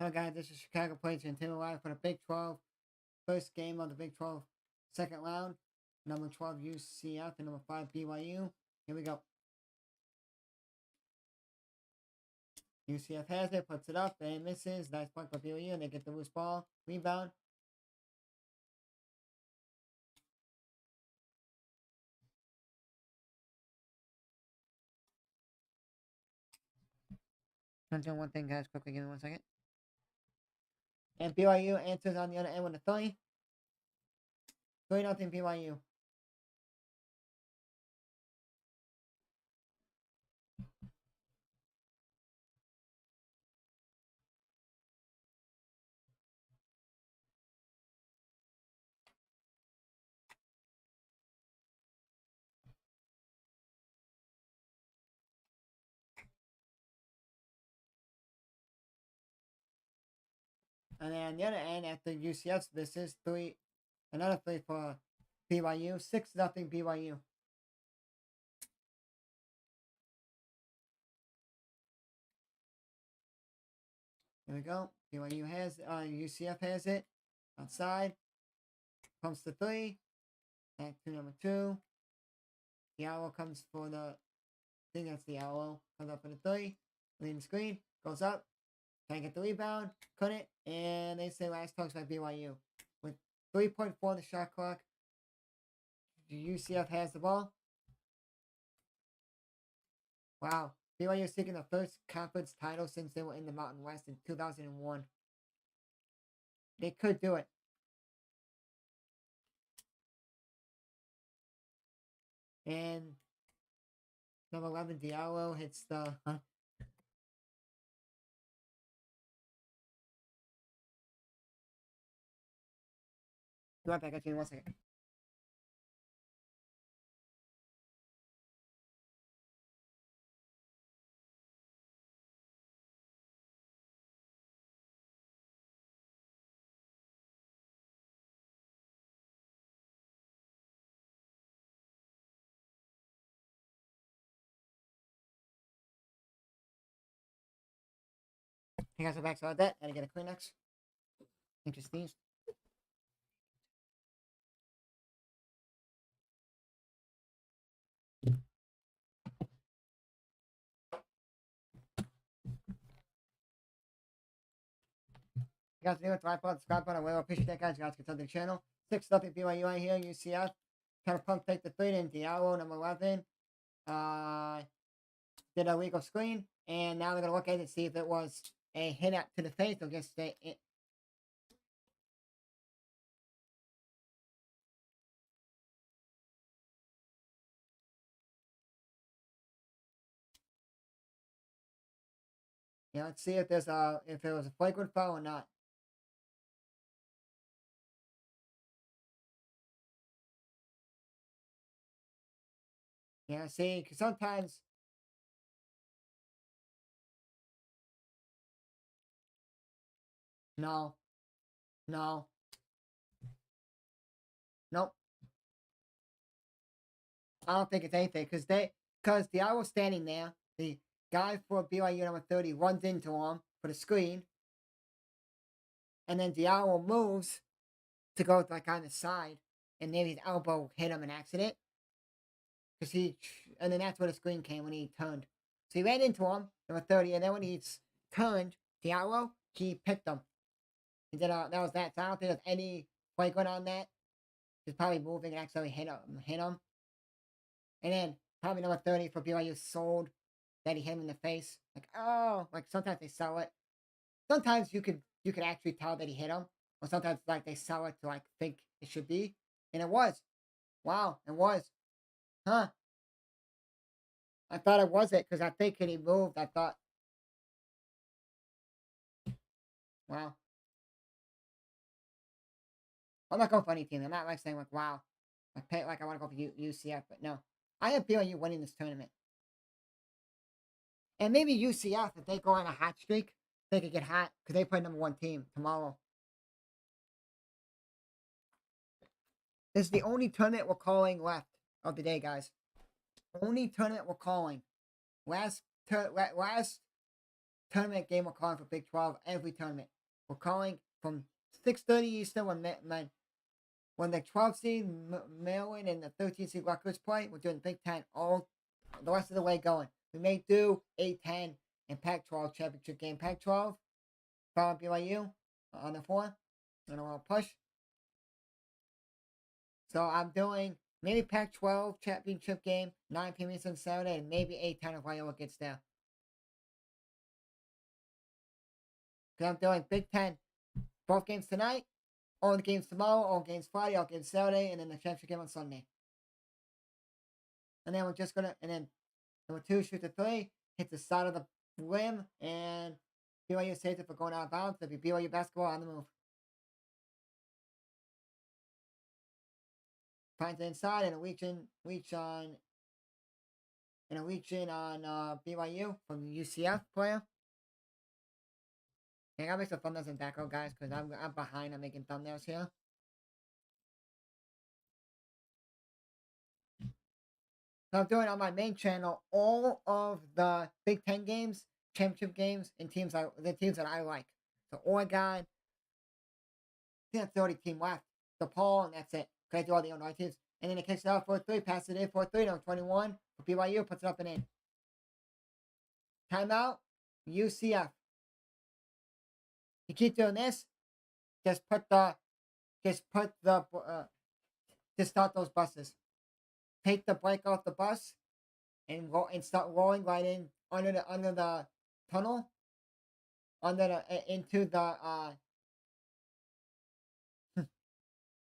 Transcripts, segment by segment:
Hello guys, this is Chicago Plains and Tim live for the Big 12 first game of the Big 12 second round. Number 12 UCF and number 5 BYU. Here we go. UCF has it, puts it up, and misses. Nice point for BYU, and they get the loose ball. Rebound. I'm doing one thing, guys, quickly. Give me 1 second. And BYU answers on the other end with a 3. 3-0 BYU. And then on the other end, after UCF, this is 3, another 3 for BYU. 6-0 BYU. Here we go. BYU has, UCF has it. Outside. Comes to 3. Back to number 2. The owl comes for the, I think that's the owl. Comes up for the 3. Leading the screen. Goes up. Can't get the rebound. Couldn't. And they say last touch by BYU. With 3.4 on the shot clock. UCF has the ball. Wow. BYU is seeking the first conference title since they were in the Mountain West in 2001. They could do it. And number 11, Diallo hits the... Be right back, actually, 1 second. Hey guys, I'm back. Sorry about that. Gotta get a Kleenex. Think you sneezed. You guys new with the like button, subscribe button. I really appreciate that, guys. You guys can tell the channel. 6-0 BYU right here. UCF trying to pump fake the 3 in. Diallo, number 11. Did a legal screen. And now they're going to look at it and see if it was a hit out to the face or just a... Yeah, let's see if there's if it was a flagrant foul or not. Yeah, see, because sometimes... No. No. Nope. I don't think it's anything, because Diallo was standing there. The guy for BYU number 30 runs into him for the screen. And then Diallo moves to go like on the side. And maybe his elbow hit him in accident. And then that's where the screen came when he turned. So he ran into him, number 30, and then when he turned, Diallo, he picked him. He did that was that. So I don't think there's any flagrant on that. He's probably moving and accidentally hit him. And then probably number 30 for BYU sold that he hit him in the face. Like, oh, like sometimes they sell it. Sometimes you could actually tell that he hit him. Or sometimes like they sell it to like think it should be. And it was. Wow, it was. Huh. I thought it was it because I think when he moved, I thought. Wow. I'm not going for any team. I'm not like saying like, wow. Like I want to go for UCF, but no. I have BYU winning this tournament. And maybe UCF, if they go on a hot streak, they could get hot because they play number 1 team tomorrow. This is the only tournament we're calling left of the day, guys. Only tournament we're calling. Last tournament game we're calling for Big 12 every tournament. We're calling from 6:30 Eastern when the 12 seed Maryland and the 13 seed Rutgers play. We're doing Big 10 all the rest of the way going. We may do 8-10 and Pac-12 championship game. Pac-12, follow BYU on the 4. And a little push. So I'm doing maybe Pac-12 championship game, 9 p.m. Eastern Saturday, and maybe 8-10 if Iowa gets there. Because I'm doing Big 10, both games tonight, all the games tomorrow, all games Friday, all games Saturday, and then the championship game on Sunday. And then we're just gonna, and then number 2, shoot the 3, hit the side of the rim, and BYU saves it for going out of bounds. That'll be BYU basketball on the move. Finds it inside and a reach in on BYU from the UCF player. And I gotta make some thumbnails in background, guys, because I'm behind on making thumbnails here. So I'm doing on my main channel all of the Big 10 games, championship games, and the teams that I like. So Oregon, I think that's the only team left. DePaul, and that's it. Because I do all the Illinois teams. And then it kicks it out for 3, passes it in for 3, number 21 for BYU, puts it up and in. Timeout, UCF. You keep doing this, just start those buses. Take the brake off the bus and start rolling right in under the tunnel, into the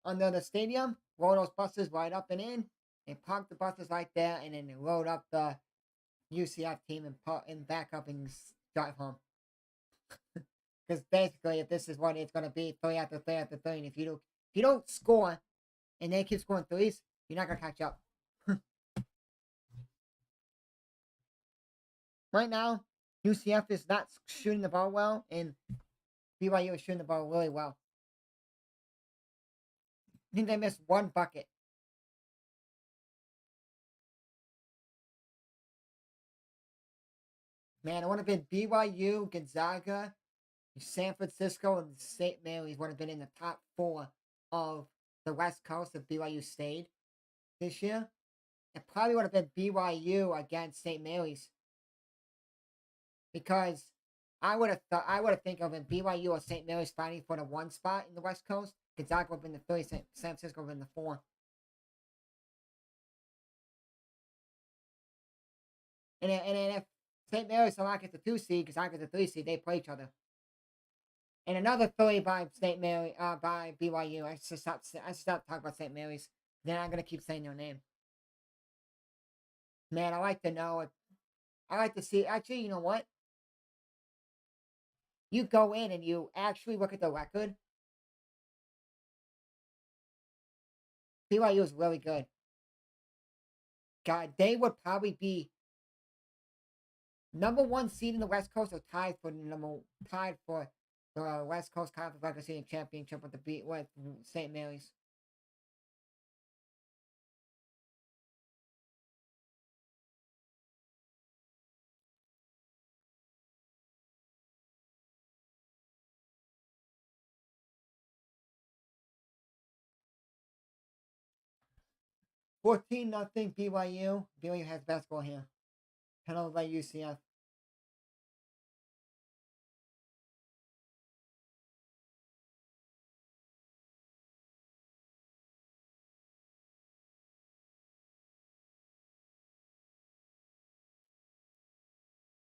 under the stadium. Roll those buses right up and in, and park the buses right there, and then load up the UCF team and back up and drive home. Because basically, if this is what it's gonna be, 3 after 3 after 3, and if you don't score, and they keep scoring threes, you're not gonna catch up. Right now, UCF is not shooting the ball well, and BYU is shooting the ball really well. I think they missed 1 bucket. Man, it would have been BYU, Gonzaga, San Francisco, and St. Mary's would have been in the top 4 of the West Coast if BYU stayed this year. It probably would have been BYU against St. Mary's. Because I would have think of it BYU or St. Mary's fighting for the 1 spot in the West Coast. Gonzaga would have been the 3, San Francisco would have been the 4. And if St. Mary's somehow gets the 2 seed, Gonzaga gets the 3 seed, they play each other. And another 3 by by BYU. I should stop talking about St. Mary's. Then I'm gonna keep saying their name. Man, I like to know. I like to see. Actually, you know what? You go in and you actually look at the record. BYU is really good. God, they would probably be number 1 seed in the West Coast, or tied for the West Coast Conference Regular Championship with St. Mary's. $14-0 BYU. BYU has basketball here. Held by UCF.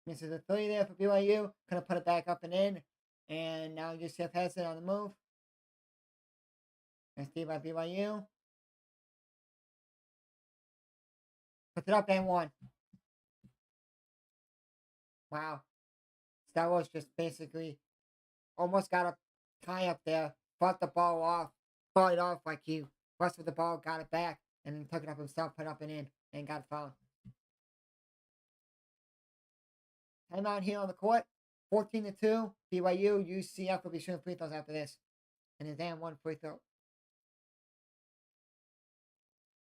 Misses a 3 there for BYU. Gonna put it back up and in. And now UCF has it on the move. Nice D by BYU. Puts it up and 1. Wow. Star Wars just basically almost got a tie up there. Fought the ball off. Fought it off like he rushed with the ball, got it back, and then took it up himself, put it up and in, and got fouled. Timeout here on the court. 14-2. BYU. UCF will be shooting free throws after this. And his damn 1 free throw.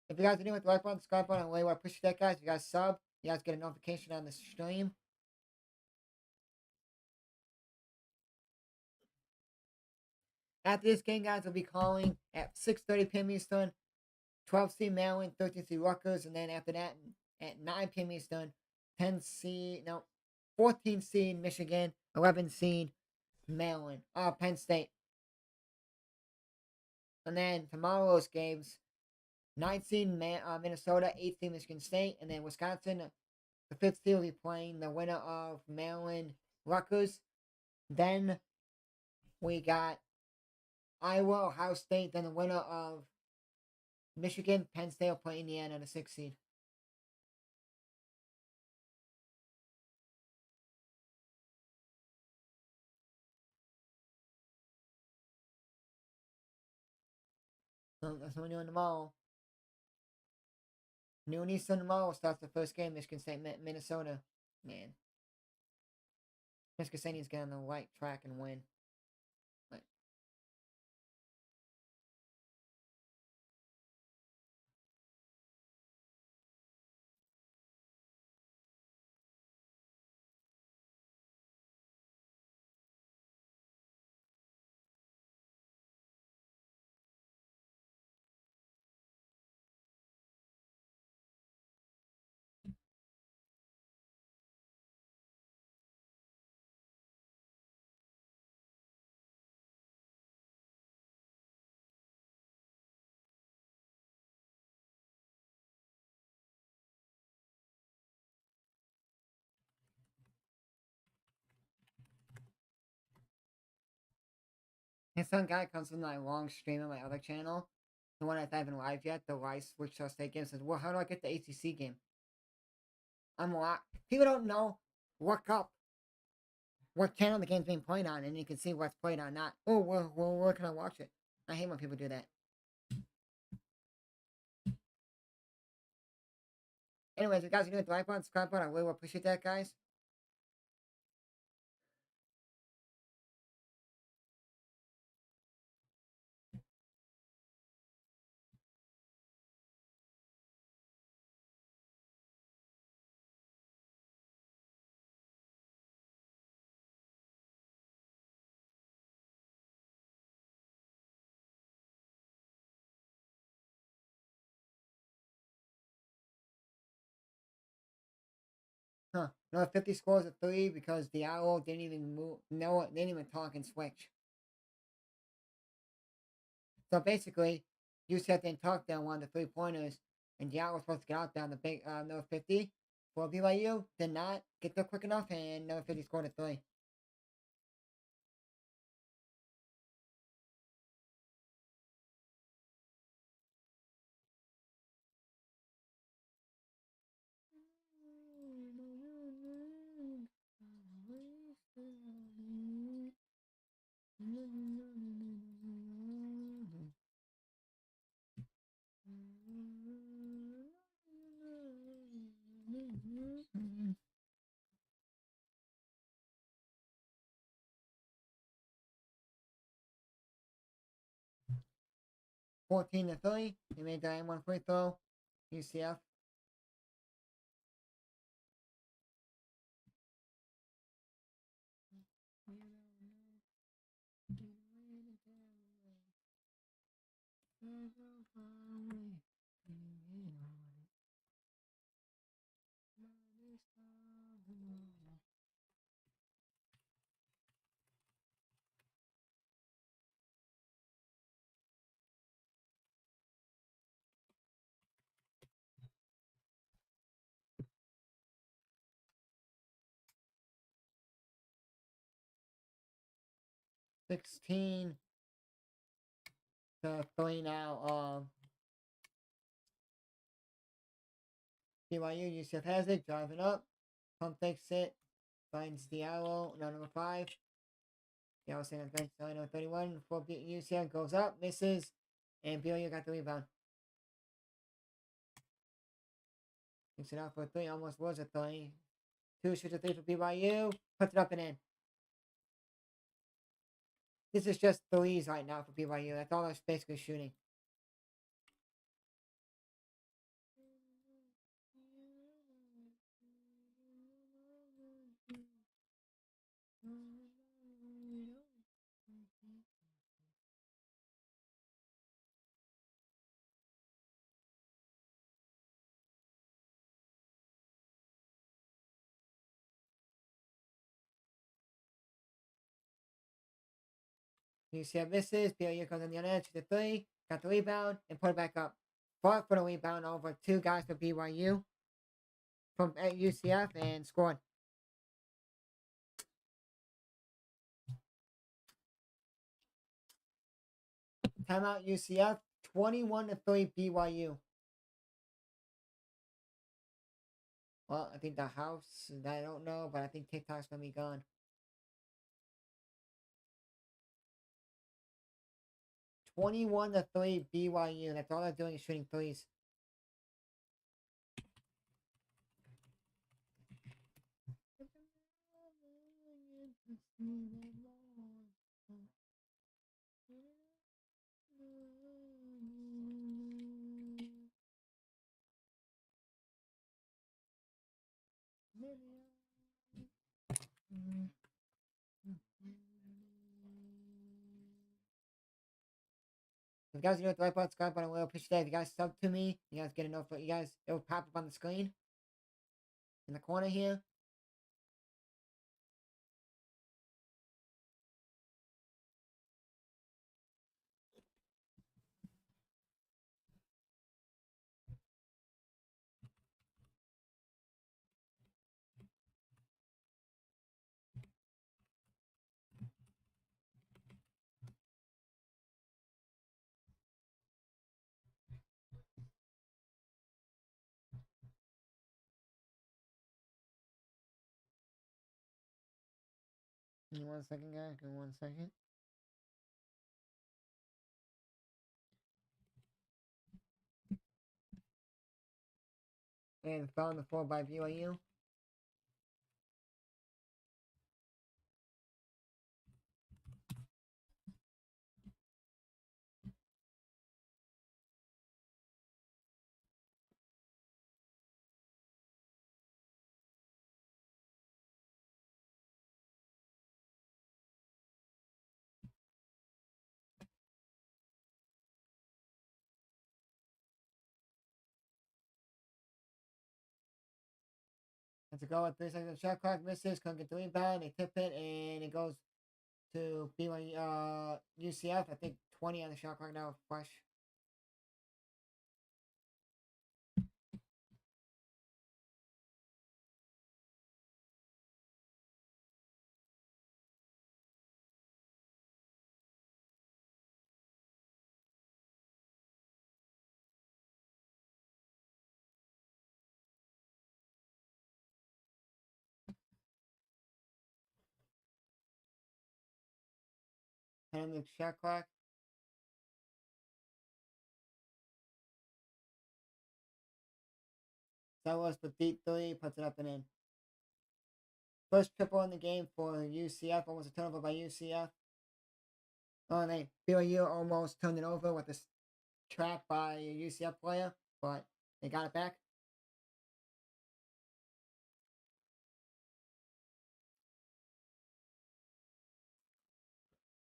If you guys are new with the like button, subscribe button, and I appreciate that, guys. If you guys sub, you guys get a notification on the stream. After this game, guys, we'll be calling at 6:30 p.m. Eastern, 12 seed Maryland, 13 seed Rutgers, and then after that, at 9 p.m. Eastern, 14 seed Michigan, 11 seed Maryland, Penn State. And then tomorrow's games, 9 seed Minnesota, 8 seed Michigan State, and then Wisconsin, the 5th seed will be playing the winner of Maryland, Rutgers. Then we got Iowa, Ohio State, then the winner of Michigan, Penn State will play Indiana, the 6th seed. So that's what we're doing tomorrow. Noon Eastern tomorrow starts the first game, Michigan State, Minnesota. Man. Michigan State needs to get on the right track and win. Like, some guy comes from my long stream on my other channel, the one that's not even live yet, the Rice Wichita State game, says, well, how do I get the ACC game? I'm locked. People don't know. Look up what channel the game's being played on, and you can see what's played on. Not, oh, well, where can I watch it? I hate when people do that. Anyways, if you guys are doing the like button, subscribe button, I really appreciate that, guys. Huh. No, 50 scores at 3 because the owl didn't even move. No, they didn't even talk and switch. So basically, UCF didn't talk down one of the 3-pointers, and the owl was supposed to get out down the big number 50. Well, BYU did not get there quick enough, and number 50 scored at 3. Mm-hmm. 14-3. They made that one free throw. UCF. $16 to 3 now. BYU, UCF has it, driving up. Pump takes it, finds the arrow, number 5. The arrow stands bench, number 31. For UCF goes up, misses, and BYU got the rebound. Takes it out for a 3, almost was a 3. 2 shoots a 3 for BYU, puts it up and in. This is just 3s right now for BYU. That's all that's basically shooting. UCF misses. BYU comes on the other edge to the three. Got the rebound and put it back up. Fought for the rebound over two guys for BYU from UCF and scored. Timeout UCF. 21-3 BYU. Well, I think the house, I don't know, but I think TikTok's going to be gone. 21-3 BYU. That's all they're doing is shooting threes. If you guys are doing the right button, subscribe button, will appreciate that. If you guys sub to me, you guys get a note for you guys. It will pop up on the screen in the corner here. Give me 1 second, guys. Give me 1 second. And fell on the floor by BYU. Let's go with 3 seconds. Shot clock misses. Couldn't get the rebound. They tip it, and it goes to BYU, UCF. I think 20 on the shot clock now. Fresh. And the shot clock. That was the deep three. Puts it up and in. First triple in the game for UCF. Almost a turnover by UCF. Oh, and BYU almost turned it over with this trap by a UCF player, but they got it back.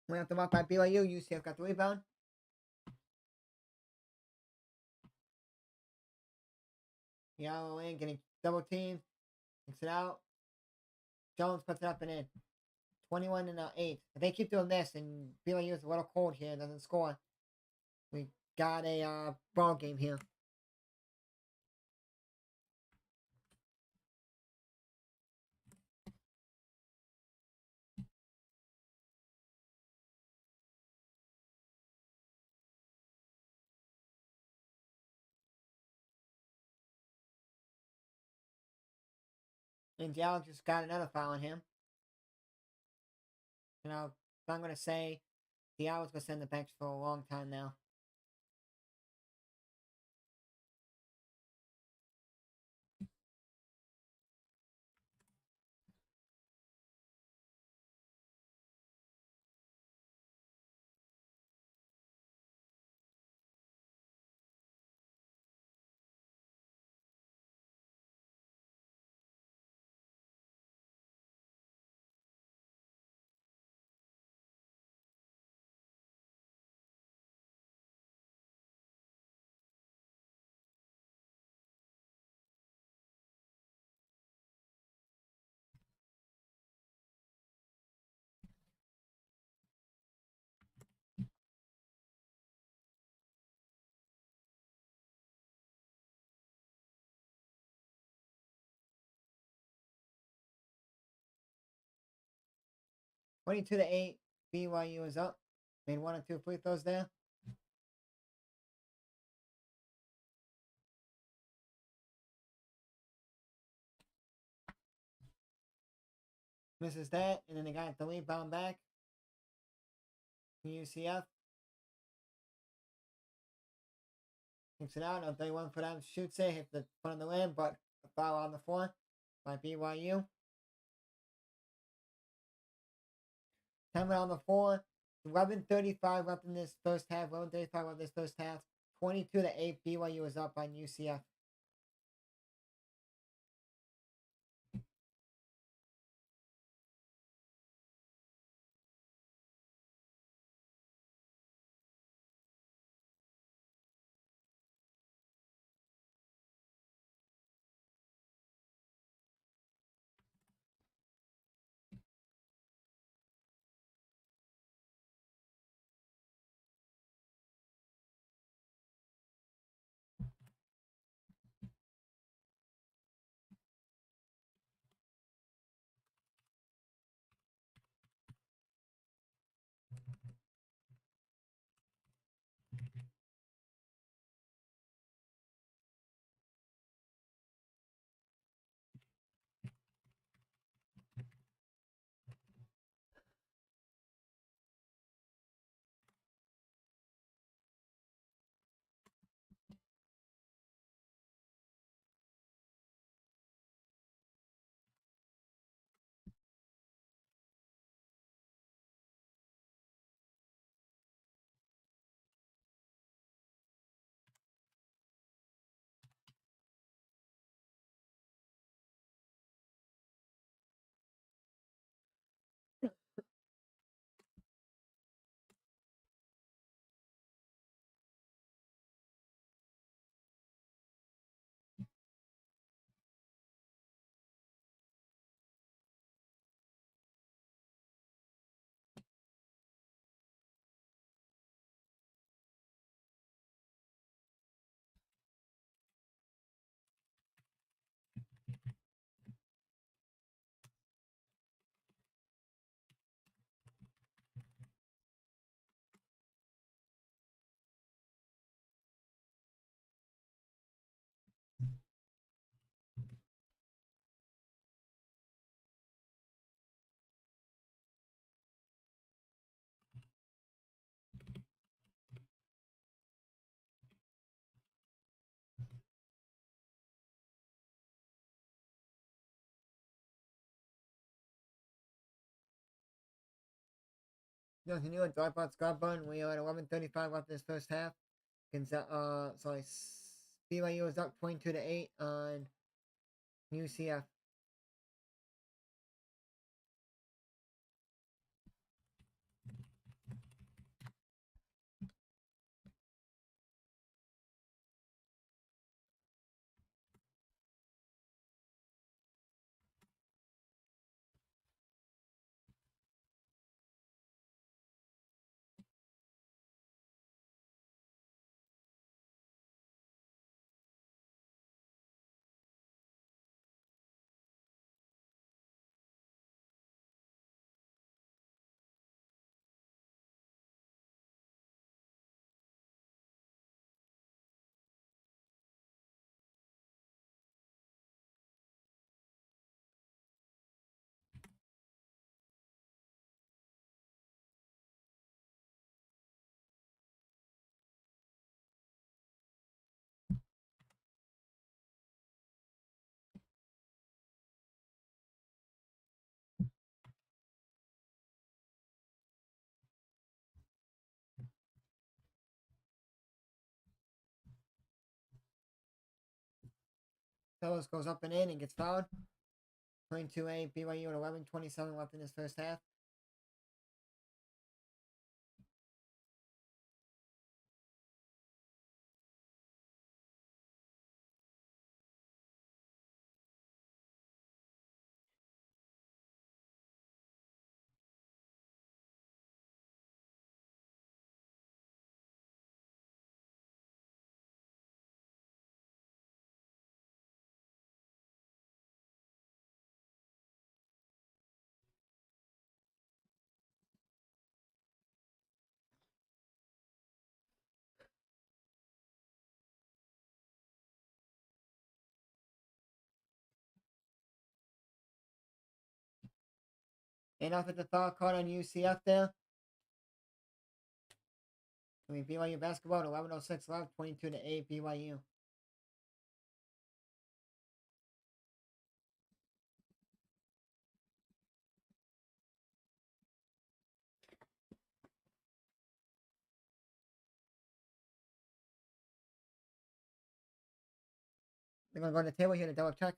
Went up the mark by BYU. UCF got the rebound. Yellow in, getting double teamed. Takes it out. Jones puts it up and in. 21-8. If they keep doing this and BYU is a little cold here, doesn't score, we got a ball game here. And Alex just got another foul on him. You know, I'm going to say Diallo's going to send the bench for a long time now. 22-8. BYU is up. Made 1 or 2 free throws there. Misses that, and then they got the rebound back. UCF. Kicks it out. Up 31 for them. Shoots it. Hits the front of the rim, but a foul on the floor by BYU. 10 on the floor. 11:35 left in this first half. 11:35 left in this first half. 22-8. BYU is up on UCF. Continue at Dropout Scarborough. We are at 11:35 left in this first half. BYU is up 22-8 on UCF. Fellows goes up and in and gets fouled. 22-8. BYU at 11:27 left in this first half. And off at the foul card on UCF there. I mean, BYU basketball at 11:06 left, 22-8 BYU. They're going to go to the table here to double check.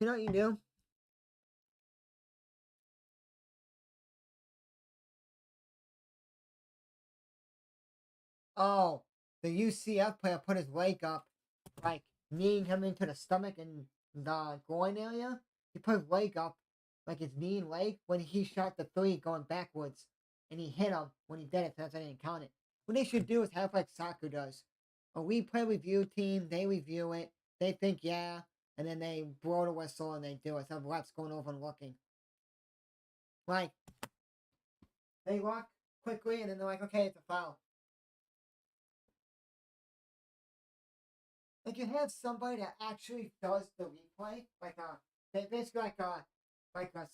You know what you do? Oh, the UCF player put his leg up, like kneeing him into the stomach and the groin area. He put his leg up, like his knee and leg, when he shot the three going backwards. And he hit him when he did it, so that's why I didn't count it. What they should do is have like soccer does. A replay review team, they review it, they think, yeah, and then they blow the whistle and they do it. So the refs going over and looking. Like, they look quickly and then they're like, okay, it's a foul. Like you have somebody that actually does the replay, like basically like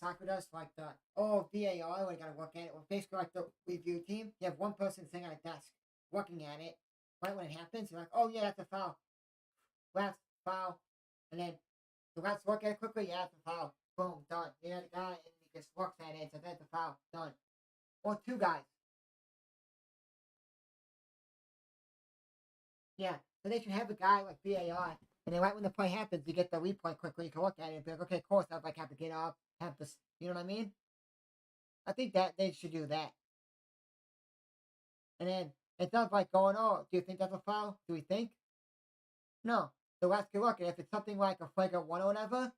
soccer does, like the VAR. We gotta look at it. Well, basically like the review team. You have one person sitting at a desk looking at it. Right when it happens, you're like, oh yeah, that's a foul. That's foul, and then the refs look at it quickly. Yeah, that's a foul. Boom, done. You know the guy, and he just looks at it. So that's a foul. Done. Or two guys. Yeah, so they should have a guy like VAR, and then right when the play happens, you get the replay quickly. You can look at it and be like, okay, of course, I'd like have to get up, have this. You know what I mean? I think that they should do that. And then it's not like going, oh, do you think that's a foul? Do we think? No. The refs can look, and if it's something like a flagrant one or whatever,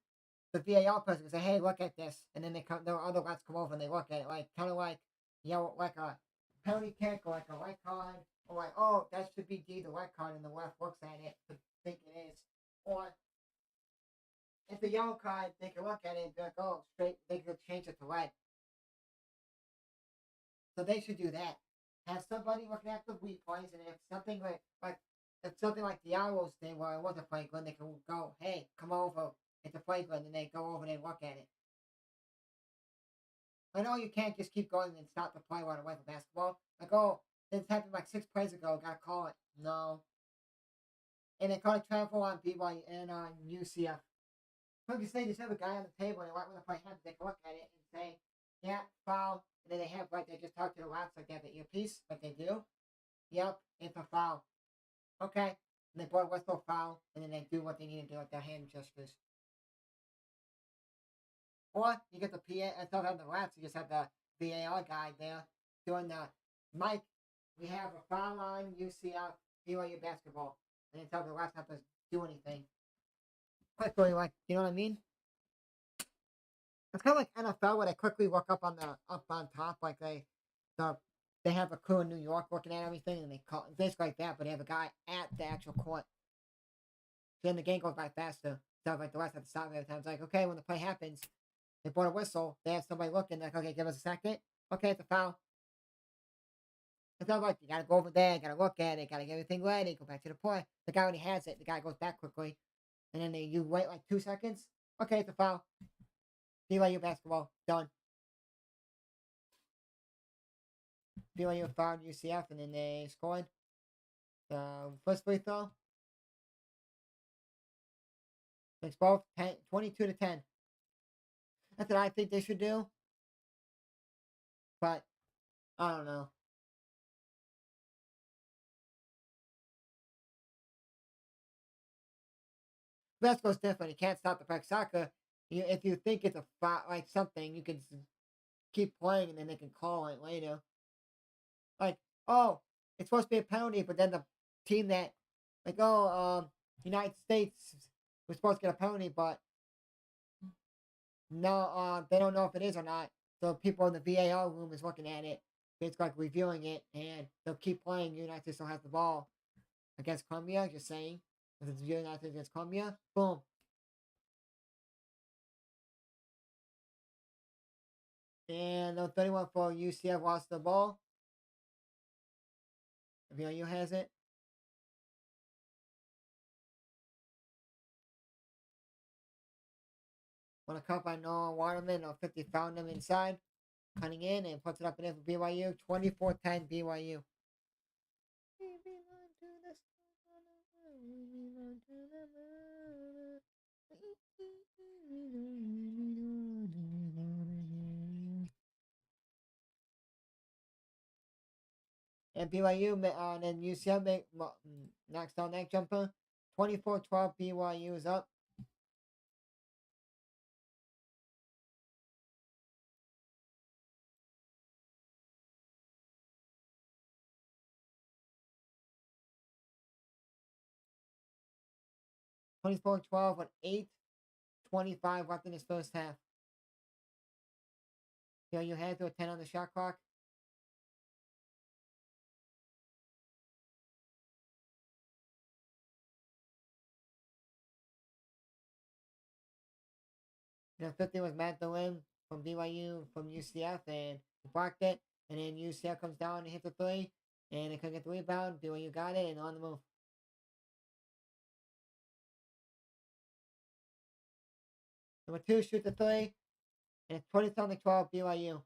the VAR person can say, hey, look at this, and then they come, the other refs come over and they look at it, like kind of like, you know, like a penalty kick or like a white card, or like, oh, that should be D, the white card, and the ref looks at it to think it is. Or if the yellow card, they can look at it and be like, oh, straight, they could change it to red. So they should do that. Have somebody looking at the replays, and if something like if something like the Arrows thing where it was a flagrant, they can go, hey, come over, it's a flagrant, and they go over and look at it. I know you can't just keep going and stop the play right away for basketball. Like, oh, this happened like 6 plays ago, gotta call it. No. And they call it travel on BYU and on UCF. Like you say, just have a guy on the table, and right when the play happens, they can look at it and say, yeah, foul. And then they have, like, they just talk to the refs, like they have the earpiece, like they do. Yep, it's a foul. Okay. And they blow a whistle foul, and then they do what they need to do with their hand gestures. Or you get the PA, instead of having the refs, you just have the VAR guy there doing the, Mike, we have a foul on UCF, BYU basketball. And then tell the refs not to do anything. Quickly, like, you know what I mean? It's kind of like NFL where they quickly look up on top, like they have a crew in New York looking at everything, and they call basically like that, but they have a guy at the actual court. So then the game goes by faster. So like the rest have to stop every time. It's like, okay, when the play happens, they blow a whistle, they have somebody looking, like, okay, give us a second. Okay, it's a foul. It's not like you gotta go over there, gotta look at it, gotta get everything ready, go back to the play. The guy already has it, the guy goes back quickly, and then you wait like 2 seconds. Okay, it's a foul. BYU basketball, done. BYU fouled UCF, and then they scored the first free throw. Makes both 22-10. That's what I think they should do. But I don't know. Basketball's different. You can't stop the practice. Soccer, if you think it's a foul, like something, you can keep playing, and then they can call it later. Like, oh, it's supposed to be a penalty, but then the team that, like, United States was supposed to get a penalty, but no, they don't know if it is or not. So people in the VAR room is looking at it. It's like reviewing it, and they'll keep playing. United States still has the ball against Colombia. Just saying, if it's United States against Colombia, boom, And number 31 for UCF lost the ball. BYU has it. Won a cup by Noah Waterman. 50 found him inside. Cutting in and puts it up in there for BYU. 24-10 BYU. And BYU, and then UCF knocks down that jumper. 24-12 BYU is up. (24-12) with 8:25 left in his first half. BYU had to a 10 on the shot clock. And 50 was Matt Delim from BYU from UCF and blocked it. And then UCF comes down and hits a three. And they couldn't get the rebound. BYU got it and on the move. Number 2 shoots the three. And it's 27-12 BYU.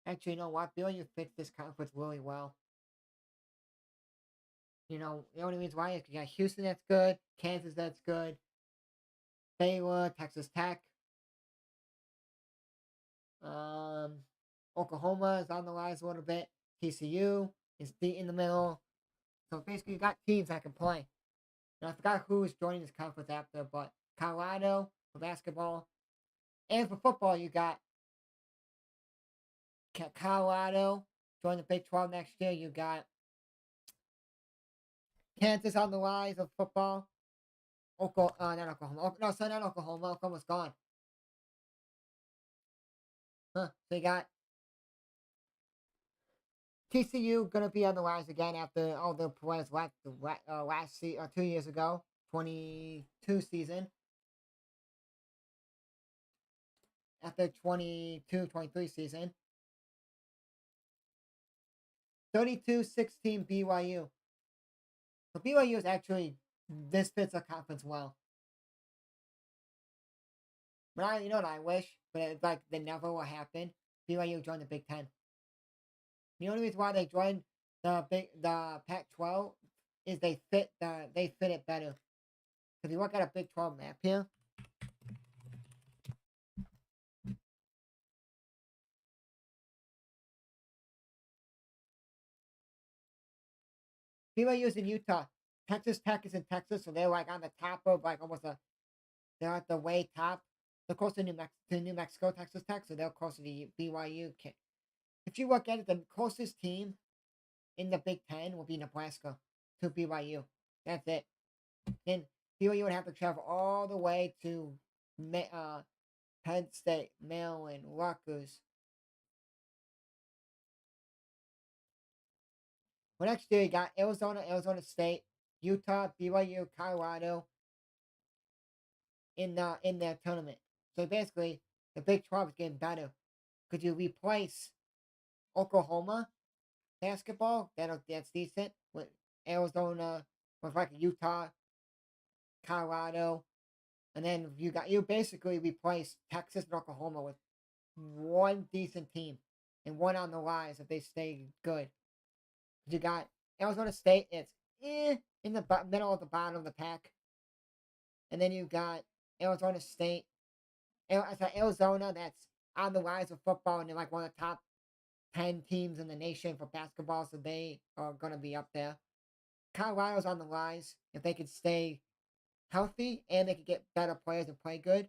Actually, you know what? BYU fits this conference really well. You know, the only reason why is you got Houston that's good, Kansas that's good, Baylor, Texas Tech. Oklahoma is on the rise a little bit. TCU is deep in the middle. So basically, you got teams that can play. And I forgot who is joining this conference after, but Colorado for basketball. And for football, you got Colorado join the Big 12 next year. You got Kansas on the rise of football. Not Oklahoma. No, sorry, not Oklahoma. Oklahoma's gone. So you got TCU gonna be on the rise again after all the players left last 2 years ago, 22 season. After 22-23 season, 32-16 BYU. So BYU is actually this fits a conference well. But you know what I wish, but it's like that never will happen. BYU joined the Big Ten. The only reason why they joined the Pac-12 is they fit it better. If you look at a Big 12 map here, BYU is in Utah. Texas Tech is in Texas, so they're like on the top of like they're at the way top. They're close to New Mexico, Texas Tech, so they're close to the BYU. If you look at it, the closest team in the Big Ten will be Nebraska to BYU. That's it. Then BYU would have to travel all the way to Penn State, Maryland, Rutgers. Well, next year you got Arizona, Arizona State, Utah, BYU, Colorado in their tournament. So basically, the Big 12 is getting better. Could you replace Oklahoma basketball? That's decent with Arizona, with like Utah, Colorado, and then you basically replace Texas and Oklahoma with one decent team and one on the rise if they stay good. You got Arizona State, it's in the middle of the bottom of the pack, and then you got Arizona State, Arizona that's on the rise of football and they're like one of the top 10 teams in the nation for basketball, so they are gonna be up there. Colorado's on the rise if they could stay healthy and they could get better players and play good.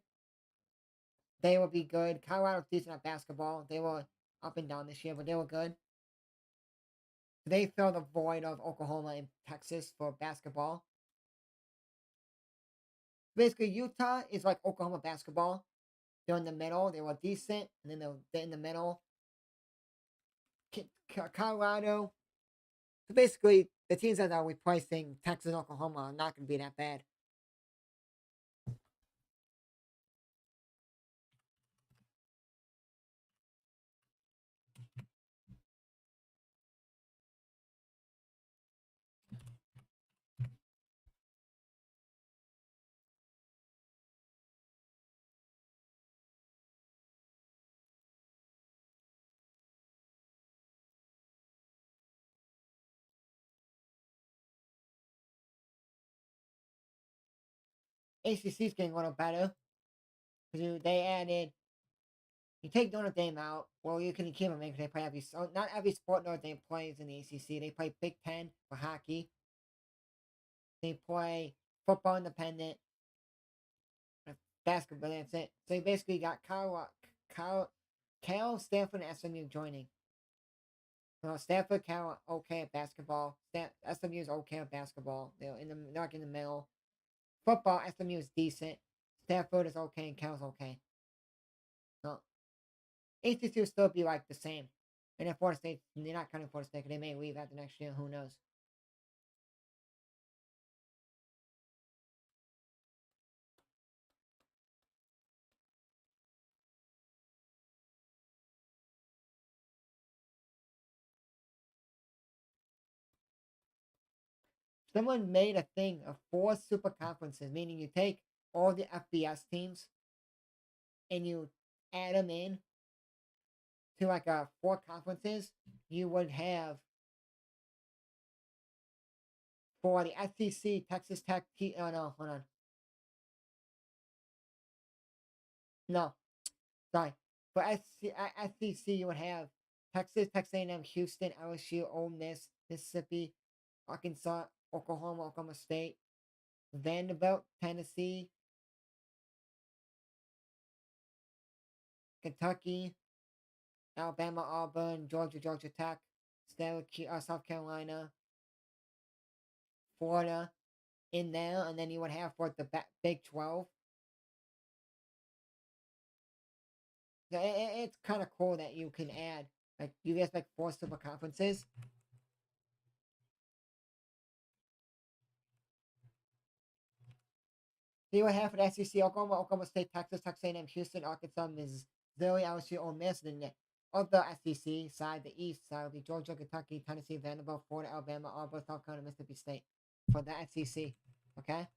They will be good. Colorado's decent at basketball. They were up and down this year, but they were good. They fill the void of Oklahoma and Texas for basketball. Basically, Utah is like Oklahoma basketball. They're in the middle. They were decent, and then they're in the middle. Colorado So basically, the teams that are replacing Texas and Oklahoma are not going to be that bad. ACC's getting a little better because they added. You take Notre Dame out, well, you can keep them in because they play every. So not every sport Notre Dame plays in the ACC. They play Big Ten for hockey. They play football independent, basketball. That's it. So you basically got Cal, Stanford, and SMU joining. Well, Stanford, Cal, okay at basketball. SMU is okay at basketball. They're in the not in the middle. Football, SMU is decent. Stanford is okay, and Cal's okay. So ACC will still be like the same. And if Florida State, they're not counting Florida State, they may leave after next year. Who knows? Someone made a thing of 4 super conferences, meaning you take all the FBS teams and you add them in to like 4 conferences. You would have for the SEC, Texas Tech. Oh no, hold on. No, sorry. For SEC, you would have Texas, Texas A&M, Houston, LSU, Ole Miss, Mississippi, Arkansas, Oklahoma, Oklahoma State, Vanderbilt, Tennessee, Kentucky, Alabama, Auburn, Georgia, Georgia Tech, South Carolina, Florida in there, and then you would have for the Big 12. So it's kind of cool that you can add, like, you guys like 4 super conferences. So you would have for the SEC, Oklahoma, Oklahoma State, Texas, Texas A&M, Houston, Arkansas, Missouri, LSU, Ole Miss, and then the SEC side, the East side, would be Georgia, Kentucky, Tennessee, Vanderbilt, Florida, Alabama, Auburn, South Carolina, Mississippi State for the SEC. Okay?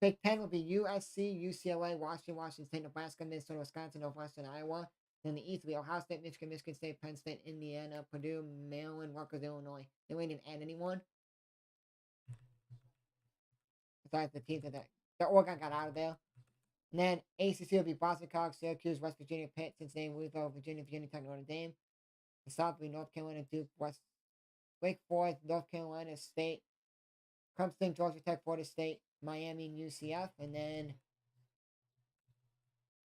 Big Ten would be USC, UCLA, Washington, Washington State, Nebraska, Minnesota, Wisconsin, Northwestern, Iowa. Then the East would be Ohio State, Michigan, Michigan State, Penn State, Indiana, Purdue, Maryland, Rutgers, Illinois. They wouldn't even add anyone besides the teams that the Oregon got out of there. And then ACC would be Boston College, Syracuse, West Virginia, Pitt, Cincinnati, Louisville, Virginia, Virginia Tech, Notre Dame. The South would be North Carolina, Duke, Wake Forest, North Carolina State, Clemson, Georgia Tech, Florida State, Miami, and UCF. And then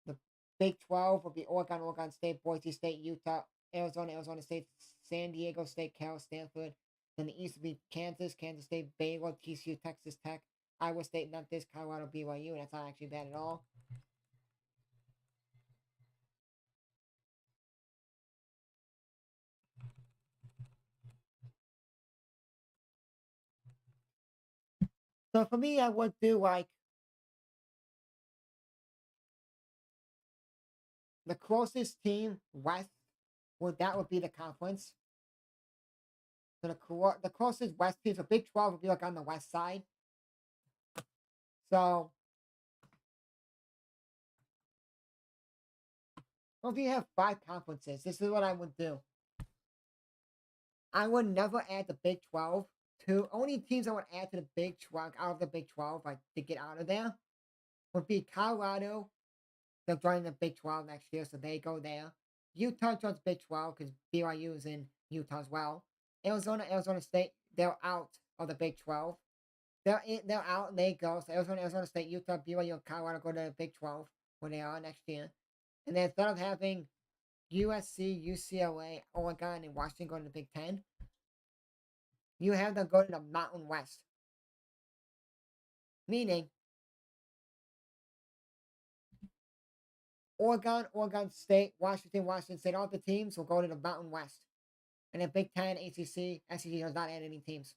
the Big 12 would be Oregon, Oregon State, Boise State, Utah, Arizona, Arizona State, San Diego State, Cal, Stanford. Then the East would be Kansas, Kansas State, Baylor, TCU, Texas Tech, Iowa State, Memphis, Colorado, BYU. And that's not actually bad at all. So for me, I would do like the closest team west would be the conference. So the closest west team, so Big 12 would be like on the west side. So well, if you have 5 conferences, this is what I would do. I would never add the Big 12 to only teams I would add to the Big 12 out of the Big 12, like to get out of there, would be Colorado. They're joining the Big 12 next year, so they go there. Utah joins Big 12 because BYU is in Utah as well. Arizona State, they're out of the Big 12. They're out and they go. So Arizona State, Utah, BYU, and Colorado go to the Big 12 where they are next year. And then instead of having USC, UCLA, Oregon, and Washington go to the Big 10, you have them go to the Mountain West. Meaning, Oregon State, Washington State, all the teams will go to the Mountain West. And then Big Ten, ACC, SEC does not add any teams.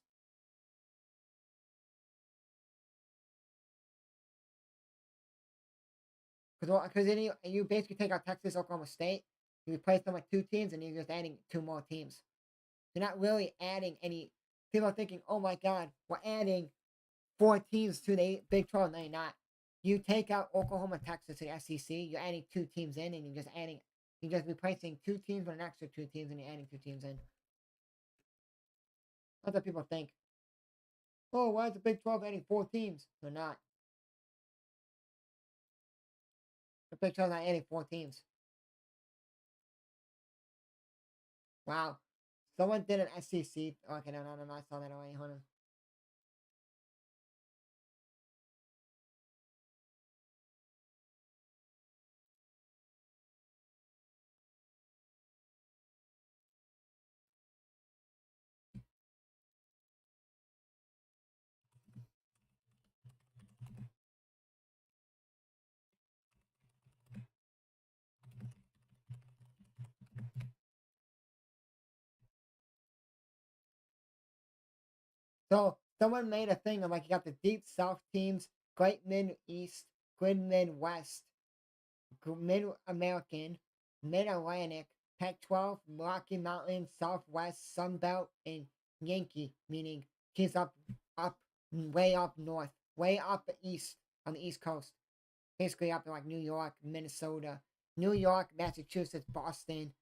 Because then you basically take out Texas, Oklahoma State, you replace them with 2 teams, and you're just adding 2 more teams. You're not really adding any. People are thinking, oh my God, we're adding 4 teams to the Big 12. No, you're not. You take out Oklahoma, Texas, and SEC, you're adding 2 teams in, and you're just replacing 2 teams with an extra 2 teams, and you're adding 2 teams in. That's what people think. Oh, why is the Big 12 adding 4 teams? They're not. The Big 12 is not adding 4 teams. Wow. Someone did an SEC. Okay, no, I saw that already. Hold on. So someone made a thing of like you got the Deep South teams, Great Mid-East, Great Midwest, Mid-American, Mid-Atlantic, Pac-12, Rocky Mountain, Southwest, Sun Belt, and Yankee, meaning teams way up north, way up east on the East Coast. Basically up in like New York, Minnesota, New York, Massachusetts, Boston,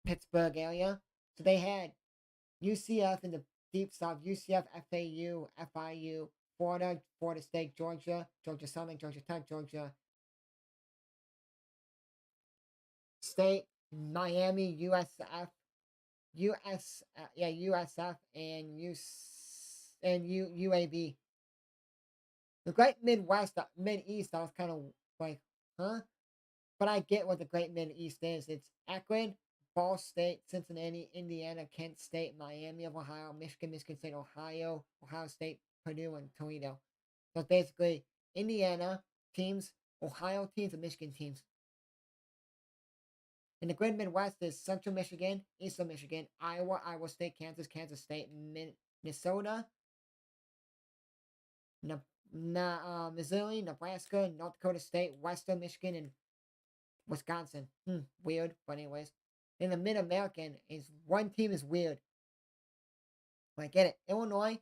Pittsburgh area. So they had UCF in the Deep South, UCF, FAU, FIU, Florida State, Georgia, Georgia Southern, Georgia Tech, Georgia State, Miami, USF, and UAB. The Great Midwest, Mid-East, I was kind of like, huh? But I get what the Great Mid-East is. It's Akron, Ball State, Cincinnati, Indiana, Kent State, Miami of Ohio, Michigan State, Ohio State, Purdue, and Toledo. So it's basically Indiana teams, Ohio teams, and Michigan teams. In the Great Midwest is Central Michigan, Eastern Michigan, Iowa State, Kansas State, Minnesota, Missouri, Nebraska, North Dakota State, Western Michigan, and Wisconsin. Weird, but anyways. In the Mid-American, is one team is weird. I get it. Illinois,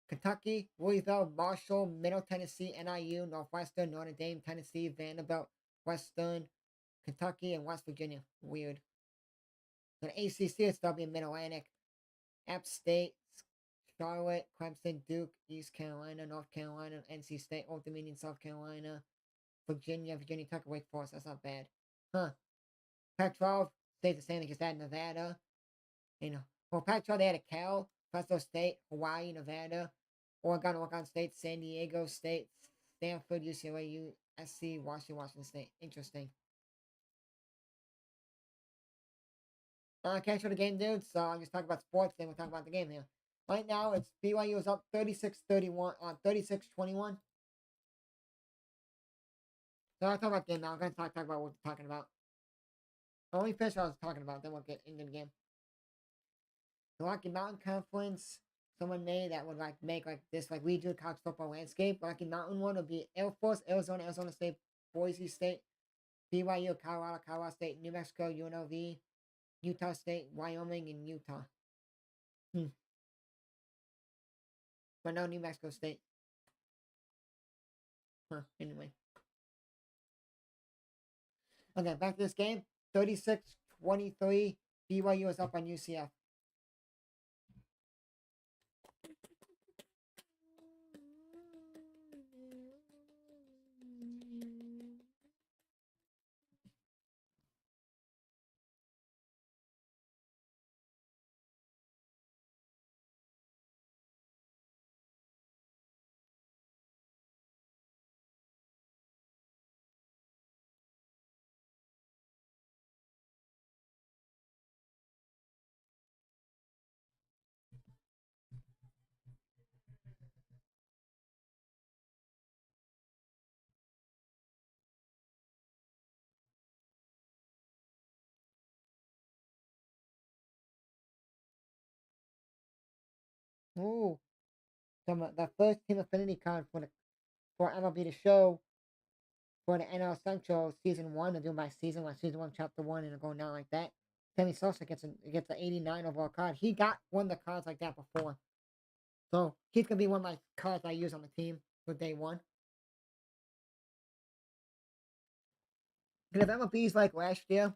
Kentucky, Louisville, Marshall, Middle Tennessee, NIU, Northwestern, Notre Dame, Tennessee, Vanderbilt, Western, Kentucky, and West Virginia. Weird. The ACC is still being Mid-Atlantic. App State, Charlotte, Clemson, Duke, East Carolina, North Carolina, NC State, Old Dominion, South Carolina, Virginia Tech, Wake Forest. That's not bad. Huh. Pac-12 stays the same. They just add Nevada. Pac-12 they had a Cal, Fresno State, Hawaii, Nevada, Oregon State, San Diego State, Stanford, UCLA, USC, Washington State. Interesting. Can't show the game, dude, so I'll just talk about sports, then we'll talk about the game here. Right now, it's BYU is up 36-31 on 36-21. So I'll talk about the game now. I'm going to talk about what we're talking about. Only fish I was talking about, then we'll get into the game. The Rocky Mountain Conference, someone made that would like make like this, like we do college football landscape. Rocky Mountain one would be Air Force, Arizona State, Boise State, BYU, Colorado State, New Mexico, UNLV, Utah State, Wyoming, and Utah. But no New Mexico State. Anyway. Okay, back to this game. 36-23. BYU is up on UCF. Ooh, the first team affinity card for MLB The Show for the NL Central Season 1. They're doing by season, like Season 1, Chapter 1, and they're going down like that. Sammy Sosa gets an 89 overall card. He got one of the cards like that before. So he's going to be one of my cards I use on the team for day one. Because if MLB's like last year,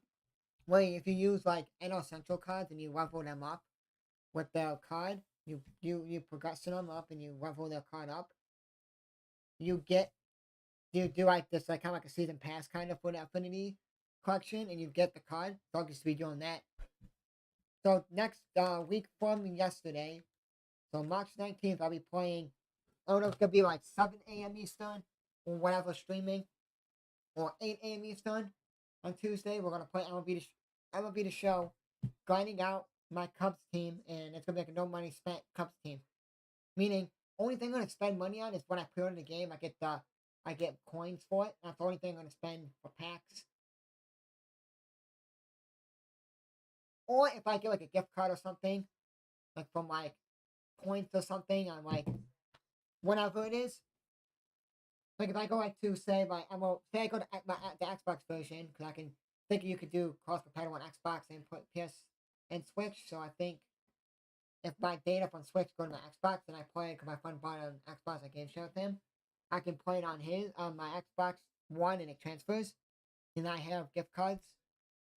well, if you use like NL Central cards and you level them up with their card, you progress them up and you level their card up, you get you do like this like kind of like a season pass kind of for the affinity collection, and you get the card. So I'll just be doing that. So next week from yesterday, so March 19th, I'll be playing. I don't know if it's gonna be like 7 a.m. Eastern or whatever streaming, or 8 a.m. Eastern on Tuesday. We're gonna play MLB The Show, grinding out my Cubs team, and it's gonna be like a no money spent Cubs team. Meaning, only thing I'm gonna spend money on is when I pre-order the game. I get coins for it. That's the only thing I'm gonna spend for packs. Or if I get like a gift card or something, like from like points or something on like whatever it is. Like if I go like to say say I go to the Xbox version, because I can think you could do cross compatible on Xbox and put PS and Switch. So I think if my data from Switch go to my Xbox and I play it because my friend bought it on Xbox, I game share with him, I can play it on my Xbox One and it transfers. And I have gift cards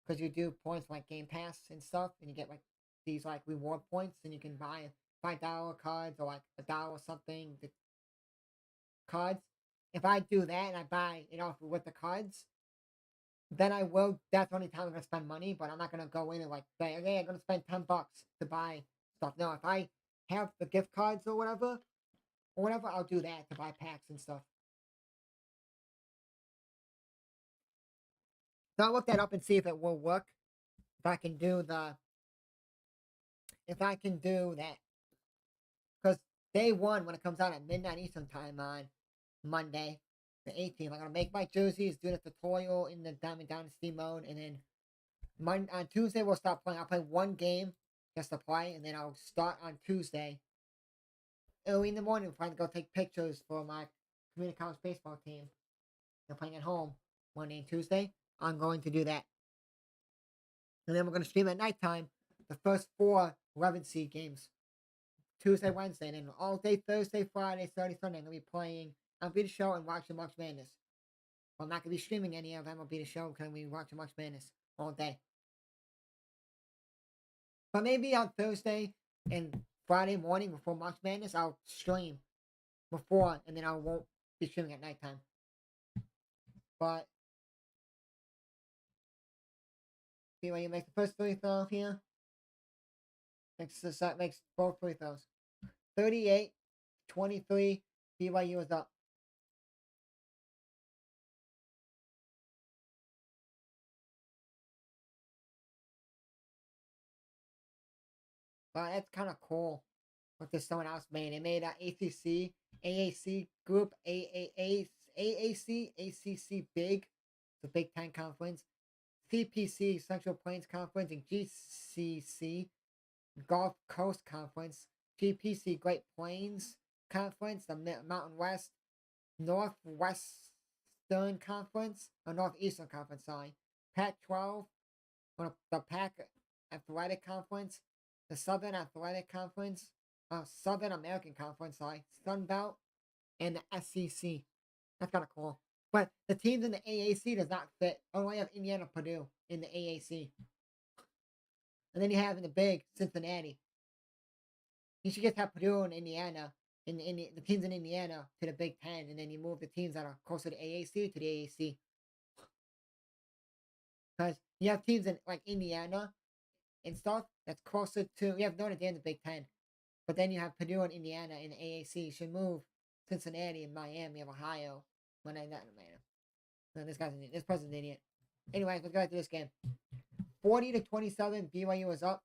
because you do points like Game Pass and stuff, and you get like these like reward points, and you can buy $5 cards or like $1 or something the cards. If I do that and I buy it off with the cards, then I will. That's the only time I'm gonna spend money. But I'm not gonna go in and like say, okay, I'm gonna spend $10 to buy stuff. No, if I have the gift cards or whatever, I'll do that to buy packs and stuff. So I'll look that up and see if it will work. If I can do that, because day one when it comes out at midnight Eastern time on Monday, the 18th, I'm gonna make my jerseys, do the tutorial in the Diamond Dynasty mode, and then on Tuesday we'll start playing. I'll play one game just to play, and then I'll start on Tuesday early in the morning. Trying to go take pictures for my community college baseball team. They're playing at home Monday and Tuesday. I'm going to do that, and then we're gonna stream at nighttime the first 4 11 seed games. Tuesday, Wednesday, and then all day Thursday, Friday, Saturday, Sunday. I'm gonna be playing MLB The Show and watching March Madness. Well, I'm not gonna be streaming any of MLB The Show because I'm gonna be watching March Madness all day. But maybe on Thursday and Friday morning before March Madness, I'll stream before, and then I won't be streaming at nighttime. But BYU makes the first free throw here. Makes both free throws. 38-23. BYU is up. But that's kind of cool what this someone else made. They made an ACC, AAC group, AAC, ACC Big, the Big Ten Conference, CPC, Central Plains Conference, and GCC, Gulf Coast Conference, GPC, Great Plains Conference, the Mountain West, Northwestern Conference, or Northeastern Conference, sorry, Pac-12, or the Pac Athletic Conference, the Southern Athletic Conference, Southern American Conference, sorry, Sun Belt, and the SEC. That's kind of cool. But the teams in the AAC does not fit. Oh, I have Indiana, Purdue in the AAC. And then you have in the big Cincinnati. You should just have Purdue and Indiana, in the teams in Indiana to the Big Ten, and then you move the teams that are closer to AAC to the AAC. Because you have teams in like Indiana and stuff that's closer to. You have Notre Dame in the Big Ten, but then you have Purdue and Indiana in the AAC. You should move Cincinnati and Miami of Ohio. When I not Atlanta. No, this person's an idiot. Anyways, let's go back to this game. 40-27, BYU is up.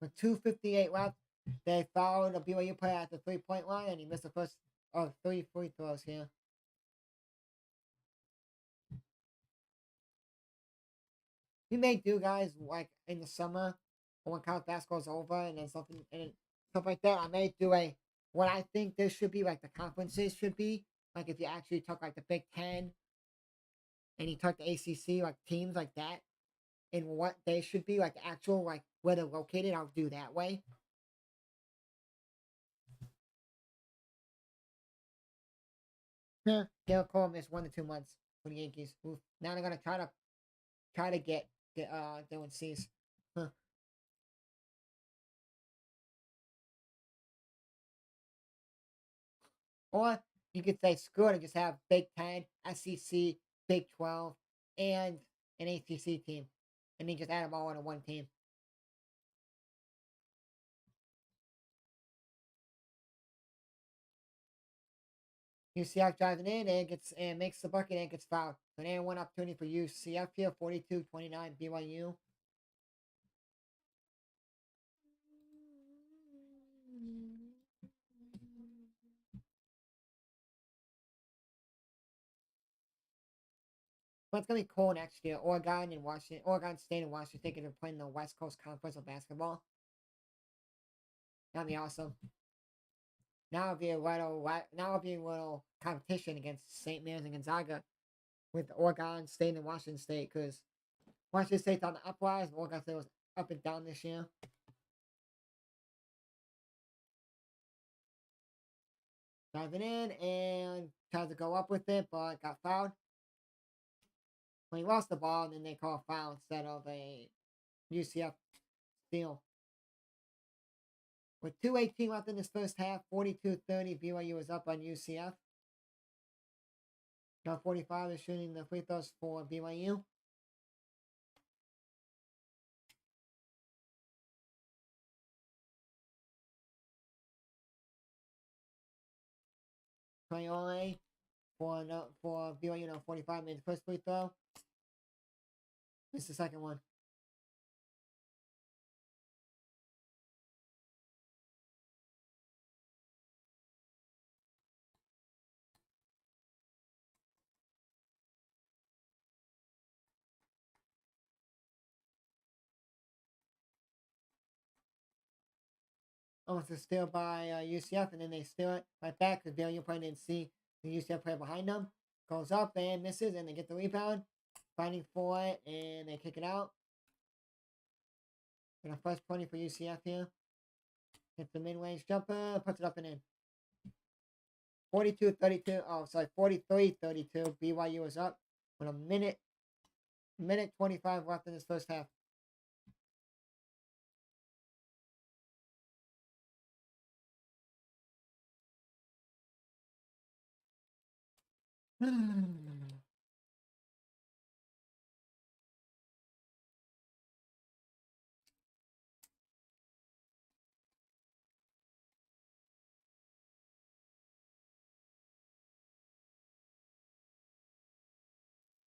With 2:58 left, they fouled a BYU player at the 3-point line, and he missed the first of 3 free throws here. we may do, guys, like in the summer or when college basketball's over and then something and stuff like that. I may do a what I think this should be, like the conferences should be. Like if you actually took like the Big Ten and you took the ACC, like teams like that, and what they should be, like the actual like where they're located. I'll do that way. Yeah, Gale Cole missed 1 to 2 months for the Yankees. Oof. Now they're gonna try to get Dylan Cease. Huh. Or you could say screw it and just have Big Ten, SEC, Big 12, and an ACC team, and then just add them all into one team. UCF driving in and makes the bucket and gets fouled. So then one opportunity for UCF here, 42-29 BYU. But it's gonna be cool next year. Oregon State and Washington State are playing the West Coast Conference of basketball. That'd be awesome. Now it'll be a little competition against St. Mary's and Gonzaga with Oregon State and Washington State because Washington State's on the uprise, but Oregon State was up and down this year. Diving in and tried to go up with it, but got fouled. When he lost the ball, and then they call a foul instead of a UCF steal. With 2:18 left in this first half, 42-30, BYU is up on UCF. Now 45 is shooting the free throws for BYU. Traore for BYU now 45 made the first free throw. This is the second one. Almost a steal by UCF, and then they steal it right back because BYU player didn't see the UCF player behind them. Goes up and misses, and they get the rebound. Fighting for it, and they kick it out. And a first 20 for UCF here. Hits the mid-range jumper, puts it up and in. 42-32. Oh, sorry, 43-32. BYU is up with a minute 25 left in this first half.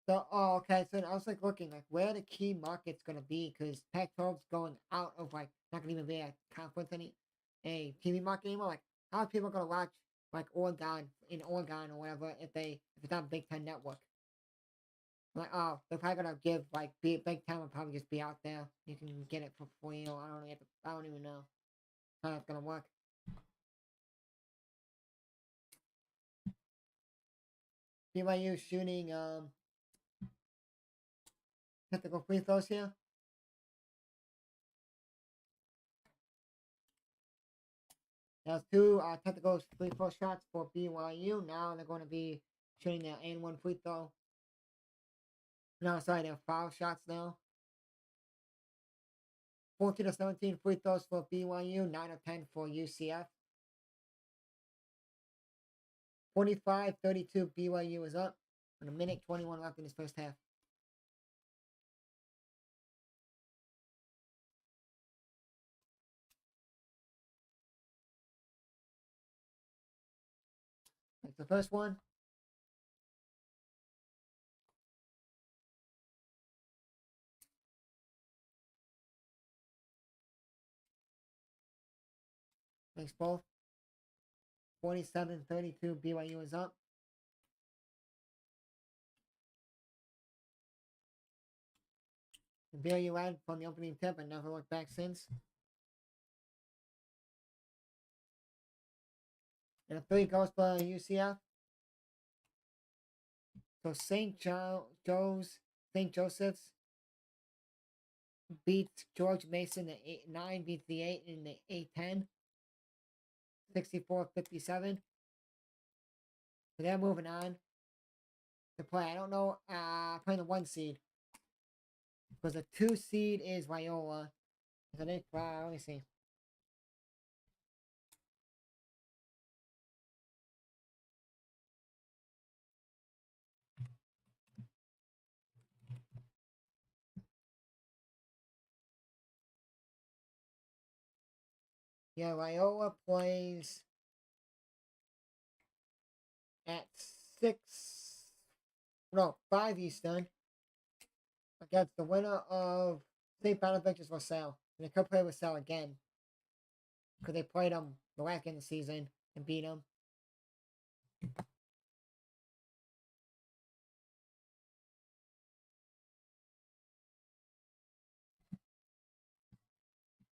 So, okay. So I was like looking like where the key market's gonna be because Pac-12's going out of like not gonna even be a conference a TV market anymore. Like how are people gonna watch like Oregon in Oregon or whatever if it's on Big Ten Network? Like they're probably gonna give like Big Ten will probably just be out there. You can get it for free or I don't even know how that's gonna work. BYU shooting technical free throws here. There's two technical free throw shots for BYU. Now they're going to be shooting their and one free throw. No, sorry, they're foul shots now. 14-17 free throws for BYU, 9 of 10 for UCF. 45-32 BYU is up. With a minute 21 left in this first half. That's the first one. Makes both. 47-32 BYU is up. BYU led from the opening tip and never looked back since. And a 3 goes for UCF. So St. Joseph's beats George Mason the 8-9, beats the 8 in the 8-10. 64-57. So they're moving on to play. I don't know, playing the 1 seed. Because the 2 seed is Loyola. So they, let me see. Yeah, Loyola plays at 5 Eastern against the winner of St. Bonaventure's LaSalle. And they could play LaSalle again. Because they played them the last game of the season and beat them.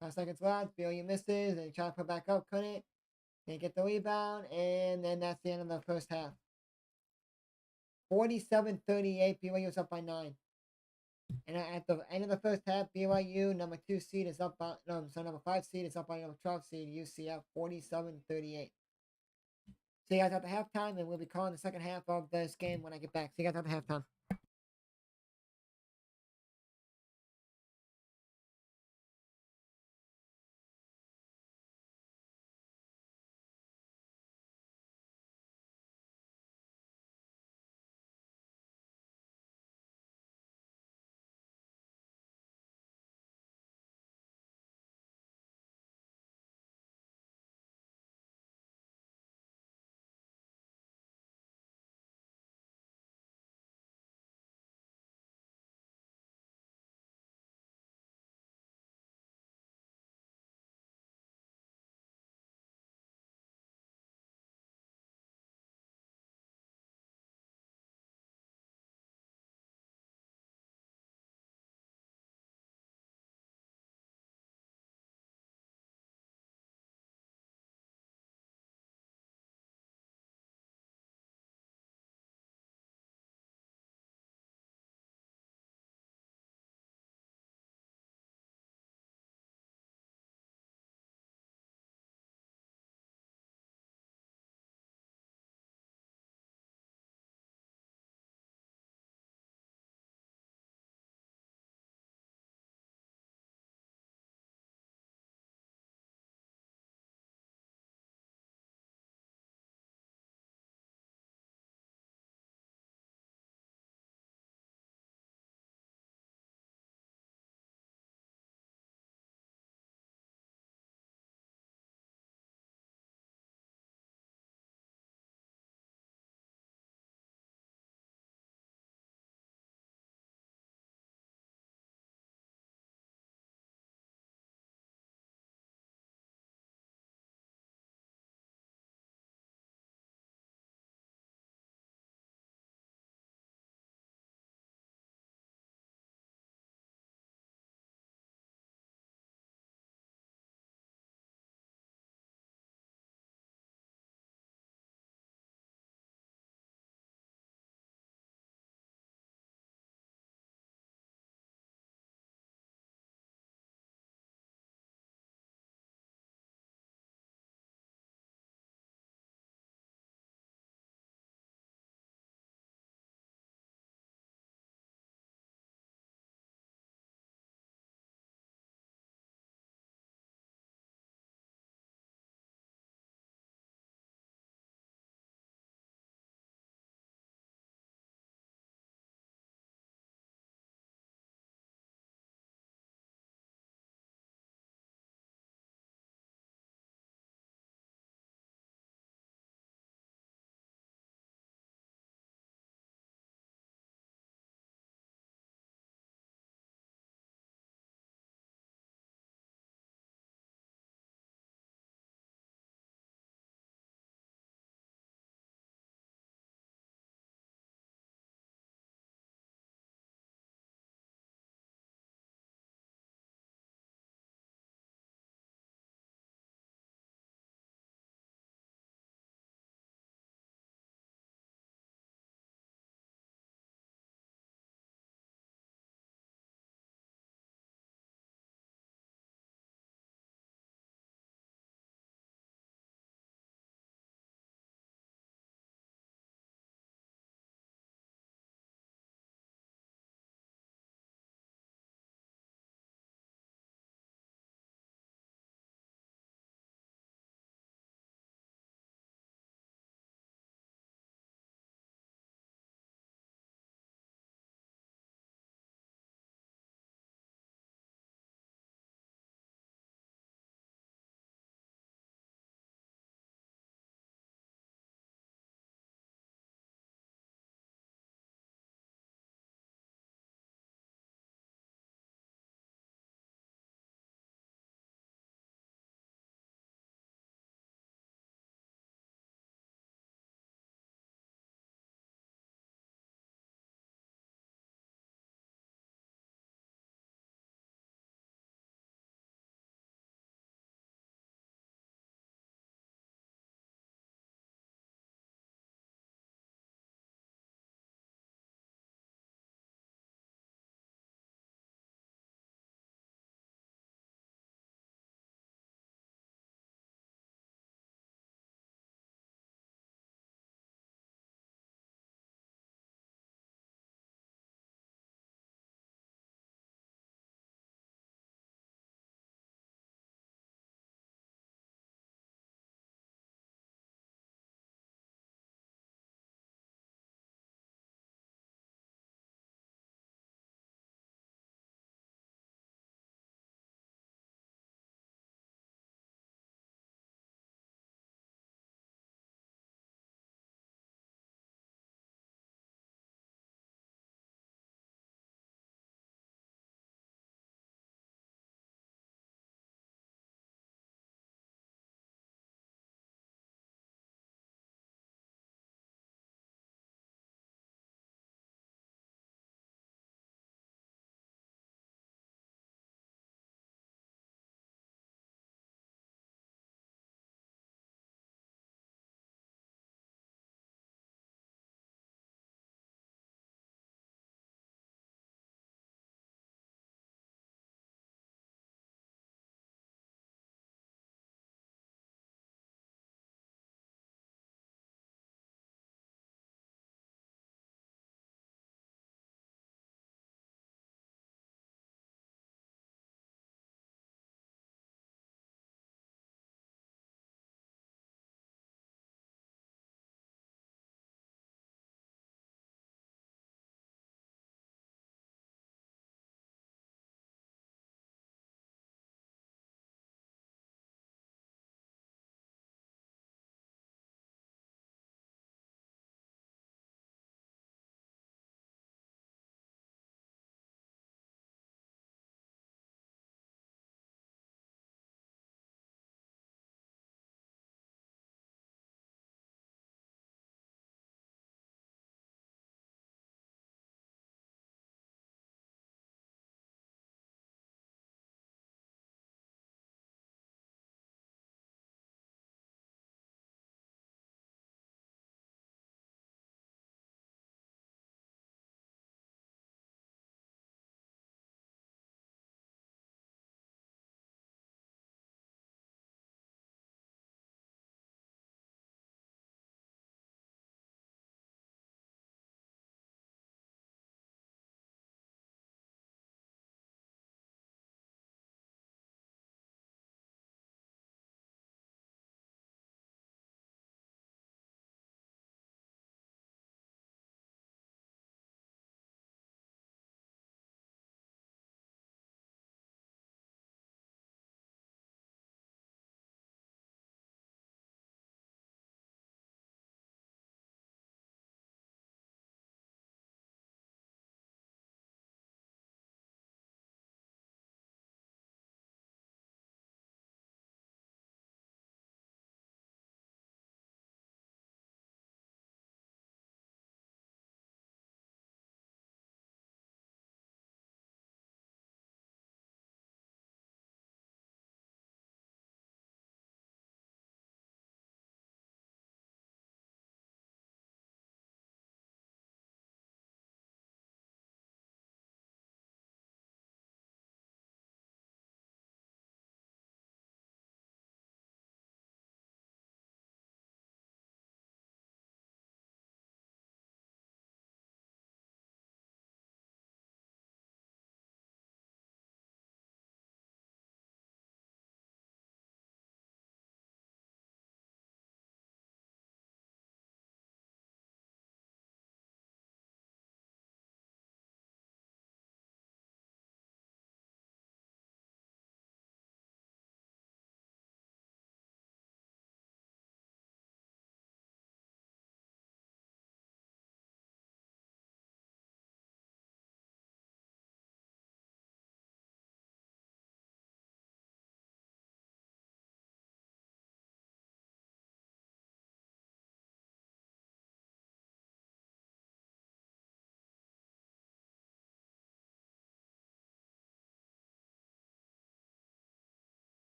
Last seconds left. BYU misses. They try to put back up. Couldn't. They get the rebound. And then that's the end of the first half. 47-38. BYU is up by 9. And at the end of the first half, BYU, number 2 seed, is up by, number 5 seed is up by number 12 seed, UCF, 47-38. See you guys at the halftime, and we'll be calling the second half of this game when I get back. See you guys at the halftime.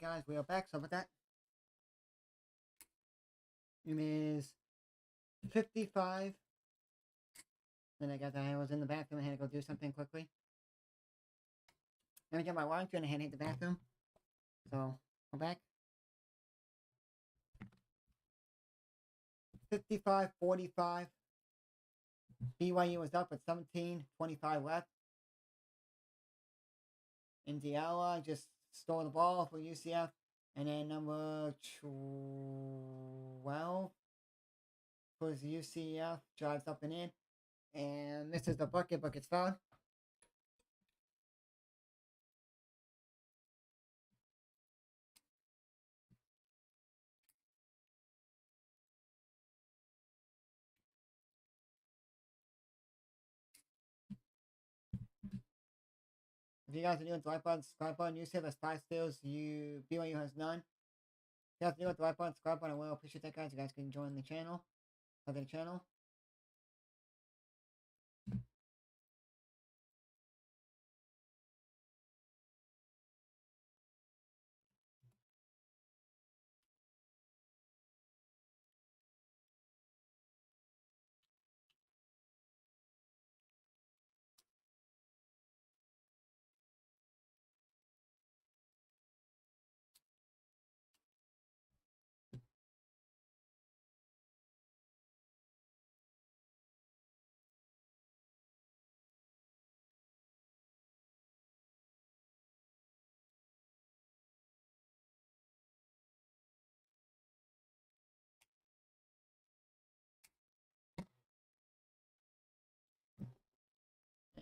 Alright guys, we are back. So with that, it is 55. Then I got that I was in the bathroom. I had to go do something quickly. Let me get my laundry and I had to hit the bathroom. So, I'm back. 55-45. BYU was up at 17-25 left. Indiana just stole the ball for UCF. And then number 12 was UCF. Drives up and in. And this is the bucket. Bucket's found. If you guys are new to the like button, subscribe button. UCF has 5 steals. BYU has none. If you guys are new to the like button, subscribe button. I will appreciate that, guys. You guys can join the channel. Other channel.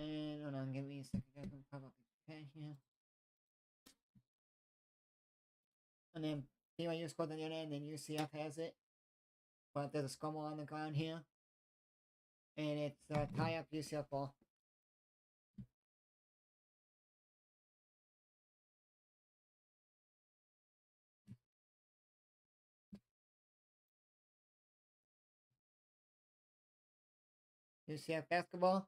And hold on, give me a second, guys. I'm pop up the pen here. And then BYU scored on the other end, and UCF has it. But there's a scramble on the ground here. And it's tie up UCF ball. UCF basketball.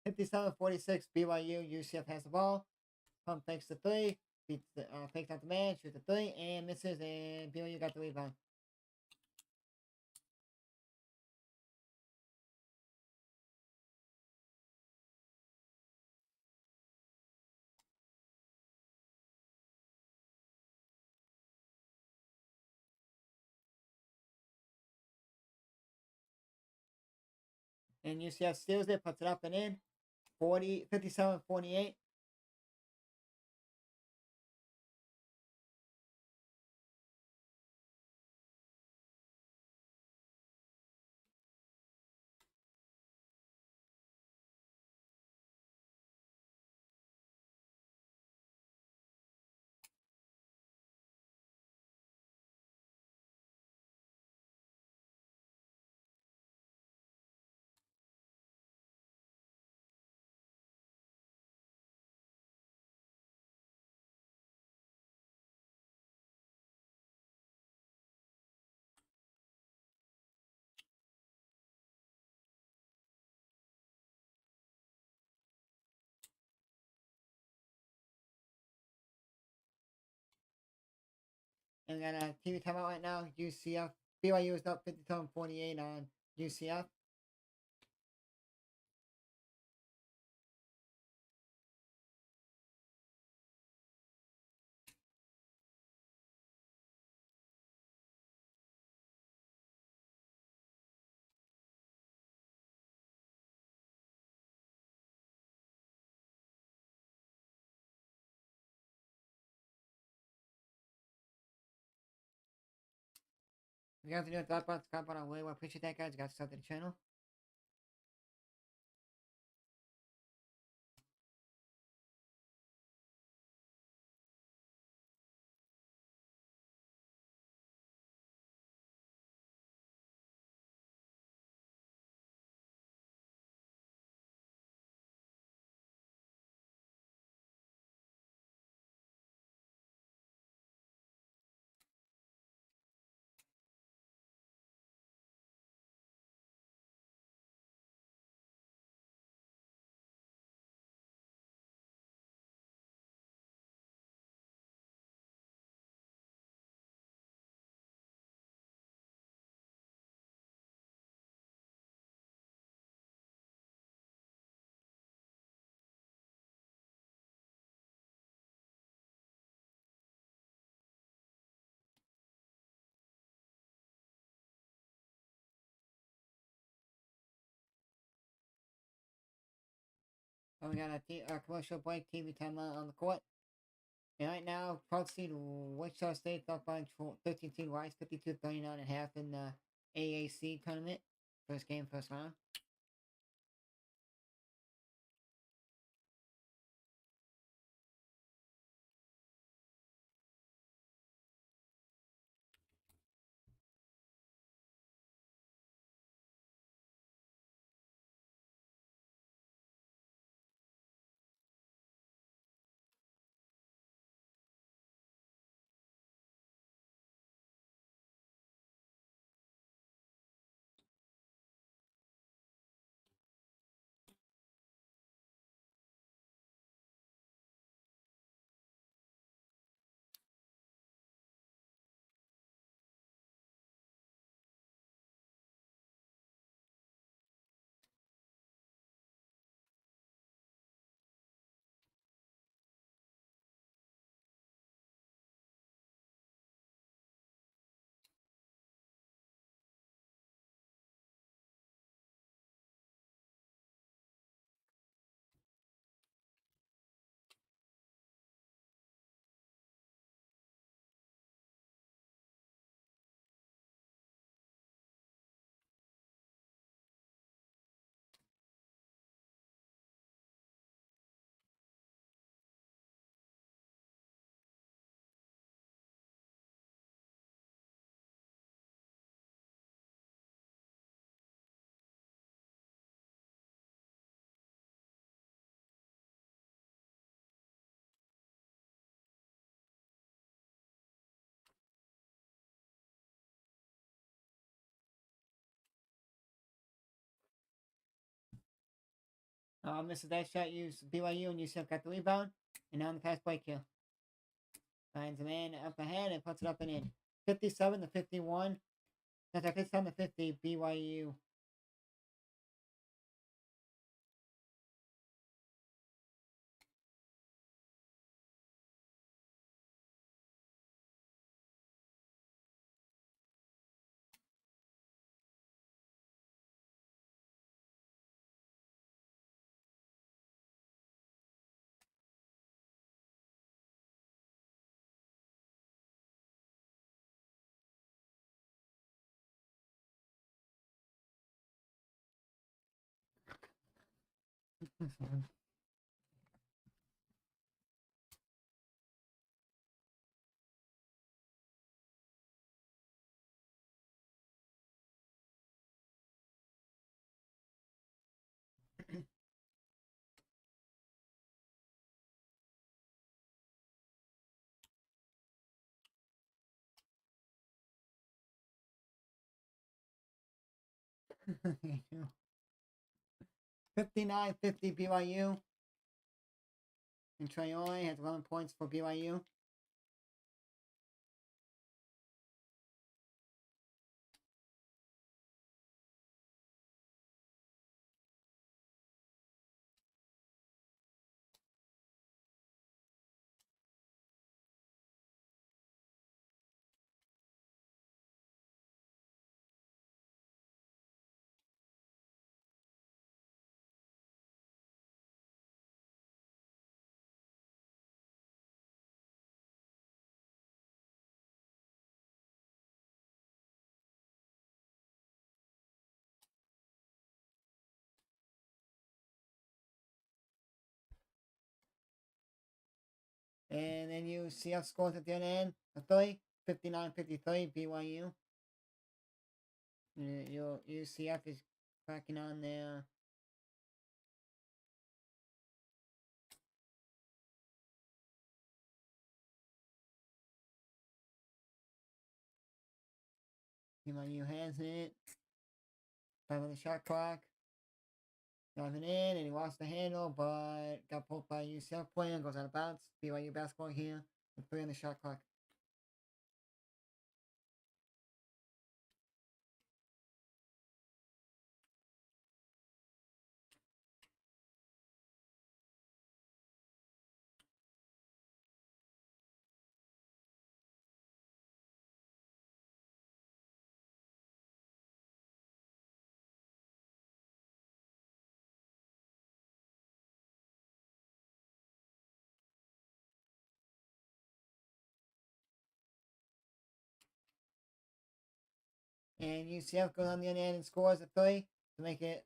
(57-46) BYU. UCF has the ball. Pump fakes the 3. Beats the, fakes out the man. Shoots the 3 and misses. And BYU got the rebound. And UCF steals it, puts it up and in. 57-48. And we got a TV timeout right now. UCF. BYU is up 57-48 on UCF. You guys are doing thought about Scott on way. Well, I appreciate that, guys. You guys sub to the channel. Oh, we got a commercial break. TV time on the court. And right now, 12th seed Wichita State up by 13 seed Rice, 52-39 and a half in the AAC tournament. First game, first round. This is that shot used BYU and UCF got the rebound. And now on the fast break here. Finds a man up ahead and puts it up and in. 57-51. That's a 57-50 BYU. $59-50 BYU. And Traore has 11 points for BYU. And then UCF scores at the end, a 3, 59-53, BYU. Your UCF is cracking on there. BYU has it. 5 on the shot clock. Driving in, and he lost the handle, but got pulled by UCF player and goes out of bounds. BYU basketball here with 3 on the shot clock. And UCF goes on the other end and scores a 3 to make it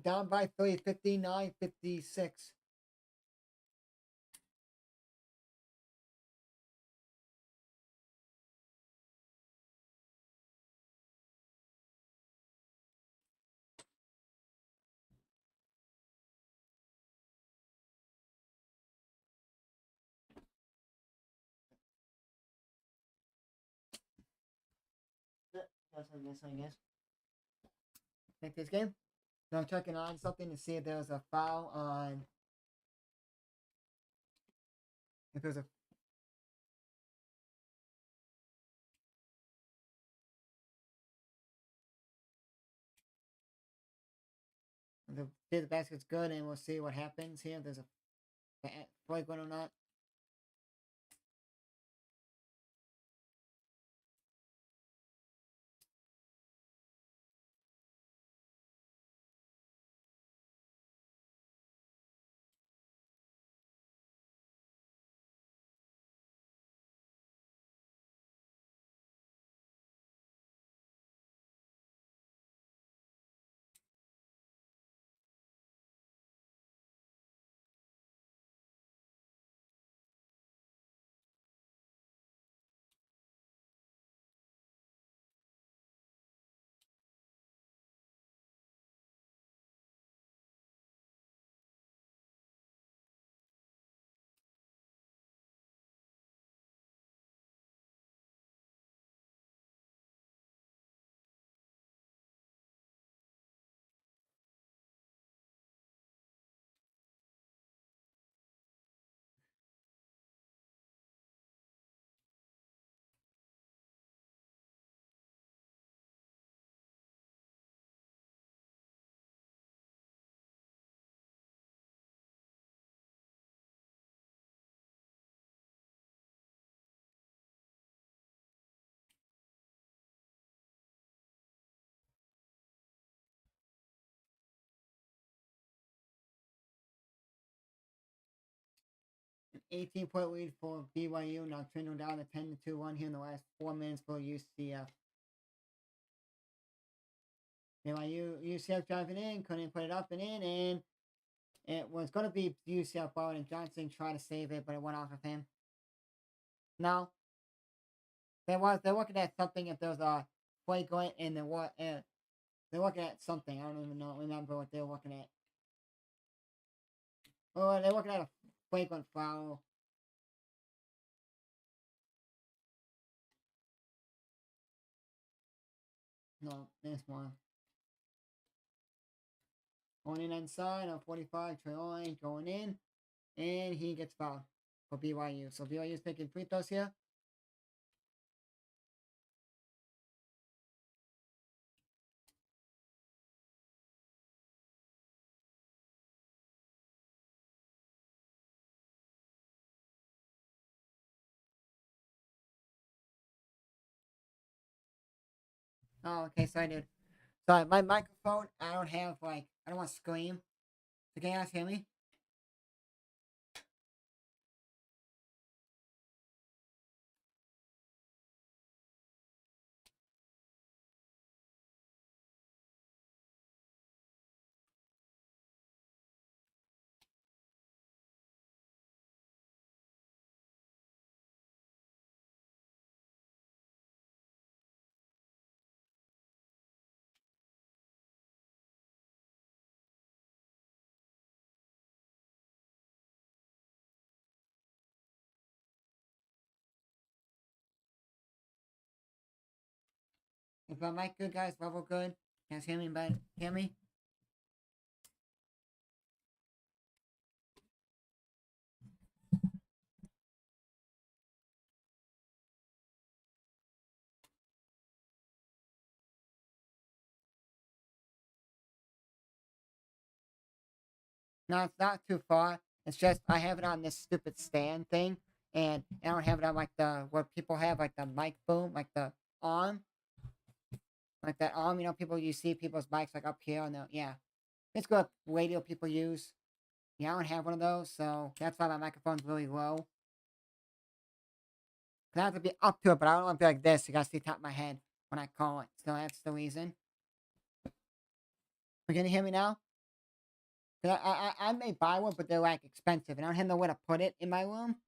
down by 3, 59-56. That's what this, I guess. Take this game. So I'm checking on something to see if there's a foul on. If there's a. The basket's good, and we'll see what happens here. If there's a play going or not. An 18-point lead for BYU. Now trending down to 10-2 here in the last 4 minutes for UCF. UCF driving in, couldn't put it up and in, and it was going to be UCF ball, and Johnson tried to save it, but it went off of him. Now, they're looking at something if there's a play going, and they're looking at something. I don't even remember what they're looking at. Oh, they're looking at a flagrant foul. No, this one. Going in inside on 45, Trae going in, and he gets fouled for BYU. So BYU is taking free throws here. Oh, okay, so I did. Sorry, my microphone, I don't have, I don't want to scream. So can you guys hear me? Is my mic good, guys? Level good? Can you guys hear me? But hear me? No, it's not too far. It's just I have it on this stupid stand thing, and I don't have it on like the what people have, like the mic boom, like the arm, like that arm. You know, people you see people's mics like up here on the yeah. It's good radio people use. Yeah, I don't have one of those, so that's why my microphone's really low. I have to be up to it, but I don't want to be like this. You gotta see the top of my head when I call it. So that's the reason. Can you hear me now? 'Cause I may buy one, but they're like expensive, and I don't have nowhere to put it in my room.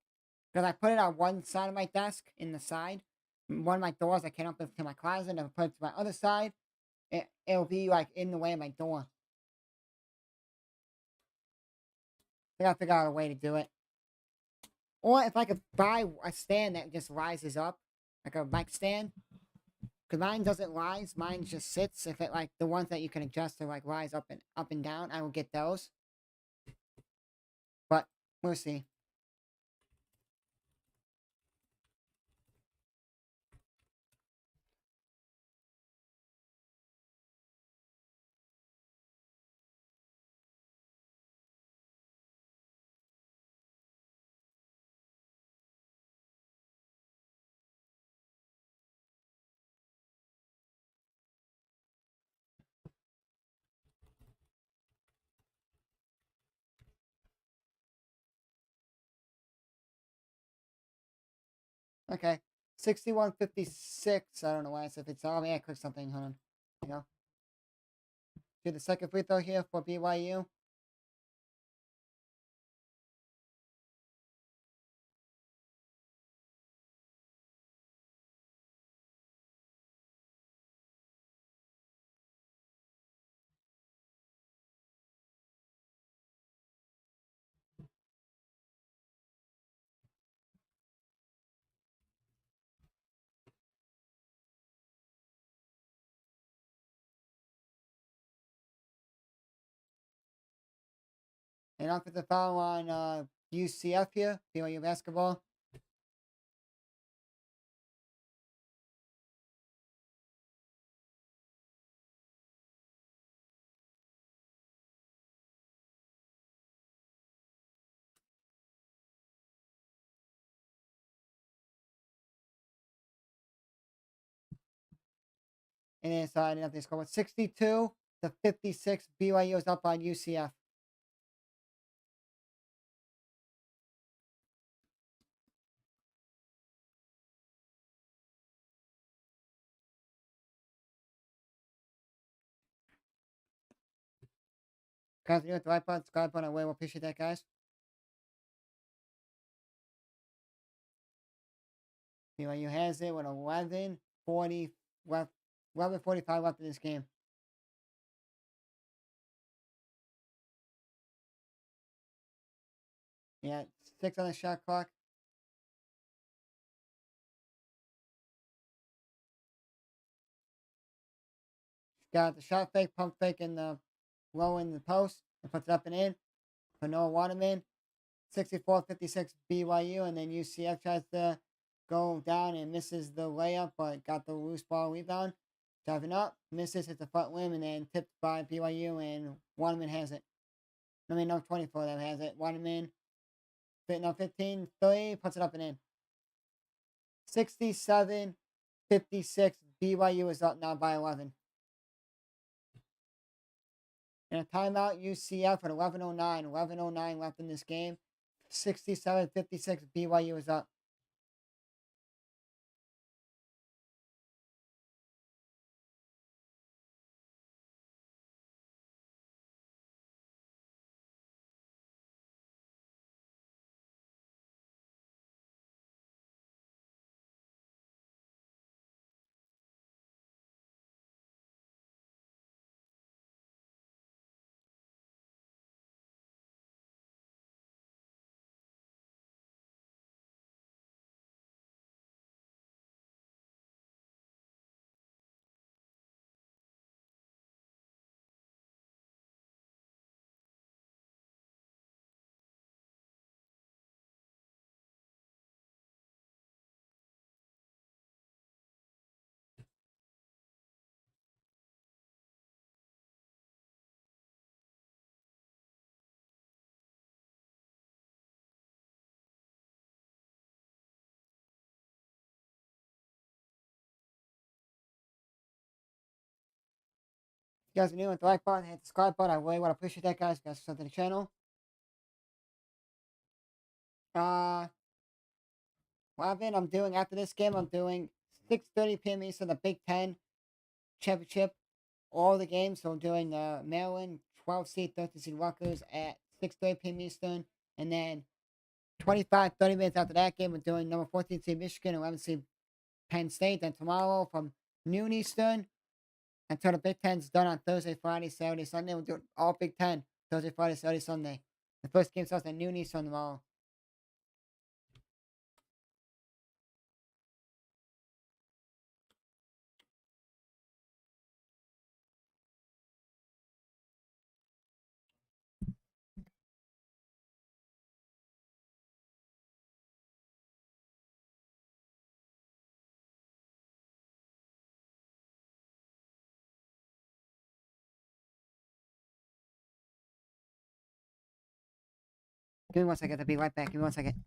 Because I put it on one side of my desk, in the side. One of my doors, I can't open it to my closet, and if I put it to my other side, it'll be like in the way of my door. I gotta figure out a way to do it. Or if I could buy a stand that just rises up, like a mic stand. Because mine doesn't rise, mine just sits. If it like the ones that you can adjust to like rise up and down, I will get those. But we'll see. Okay. 6156. I don't know why. So if it's all, I click something. Hold on. You know. Do the second free throw here for BYU. And offensive foul on UCF here. BYU basketball. And inside, nothing score. With 62-56, BYU is up on UCF. Guys, you with the right button, subscribe button, I will appreciate that, guys. BYU has it with 11:40 left, 11:45 left in this game. Yeah, 6 on the shot clock. Got the shot fake, pump fake, and the low in the post, and puts it up and in for Noah Waterman. 64-56 BYU, and then UCF tries to go down and misses the layup, but got the loose ball rebound. Driving up, misses, hits the front rim, and then tipped by BYU, and Waterman has it. I mean, no, 24 that has it. Waterman, 15, 3, puts it up and in. 67-56, BYU is up now by 11. And a timeout, UCF at 11:09. 11:09 left in this game. 67-56, BYU is up. you guys are new, hit the like button, hit the subscribe button. I really want to appreciate that, guys. You guys are to the channel. What I'm doing after this game, I'm doing 6:30 p.m. Eastern, the Big Ten Championship, all the games. So I'm doing Maryland 12 seed, 13 seed Rutgers at 6:30 p.m. Eastern, and then 30 minutes after that game, we're doing number 14 seed Michigan, 11 seed Penn State. Then tomorrow from noon Eastern until the Big Ten's done on Thursday, Friday, Saturday, Sunday. We'll do all Big Ten Thursday, Friday, Saturday, Sunday. The first game starts at noon Eastern tomorrow. Give me 1 second. I'll be right back. Give me 1 second.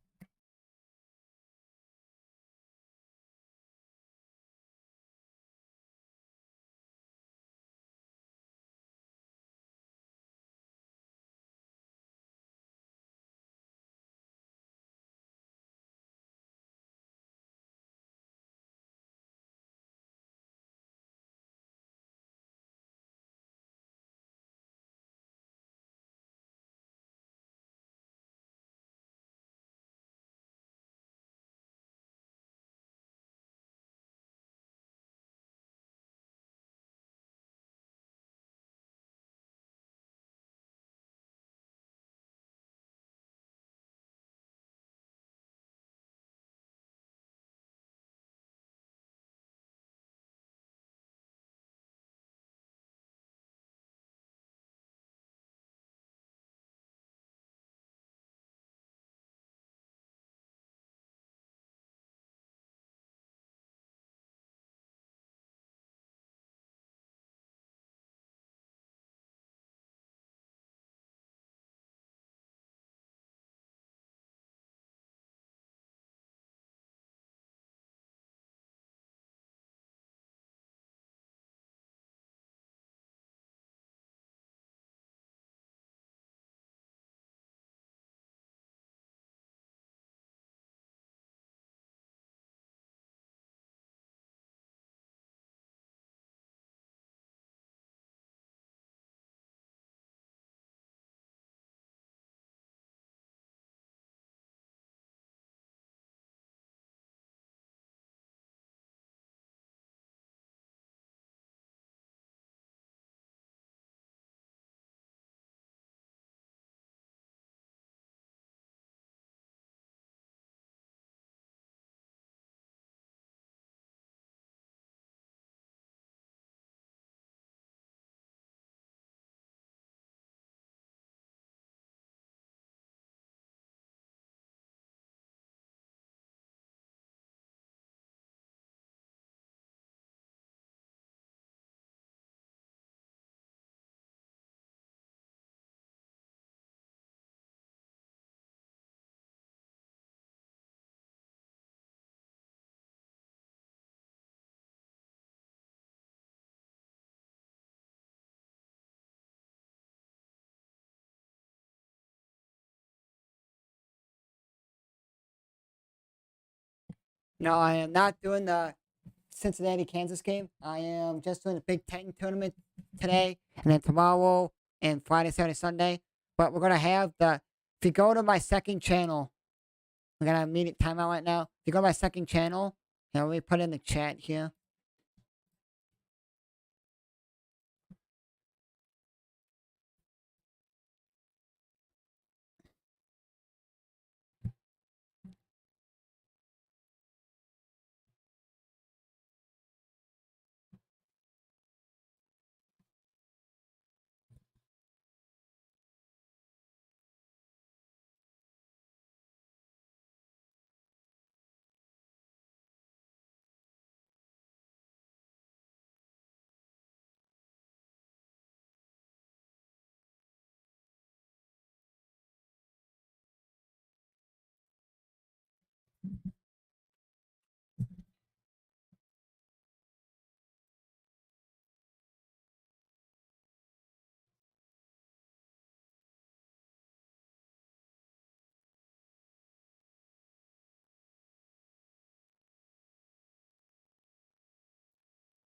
No, I am not doing the Cincinnati Kansas game. I am just doing the Big Ten tournament today, and then tomorrow and Friday, Saturday, Sunday. But we're gonna have the. If you go to my second channel, we're gonna immediate timeout right now. If you go to my second channel, let me put it in the chat here.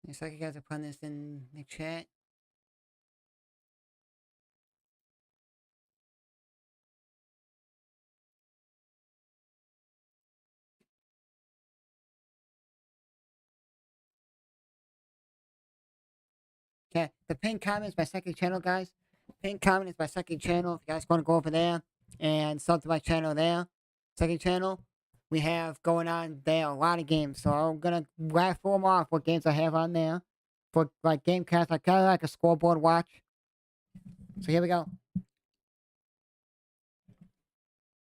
Looks like you guys are putting this in the chat. Okay, the pinned comment is my second channel, guys. Pinned comment is my second channel. If you guys want to go over there and sub to my channel there, second channel, we have going on there a lot of games. So I'm gonna raffle them off what games I have on there for like game cast. I kind of like a scoreboard watch. So here we go.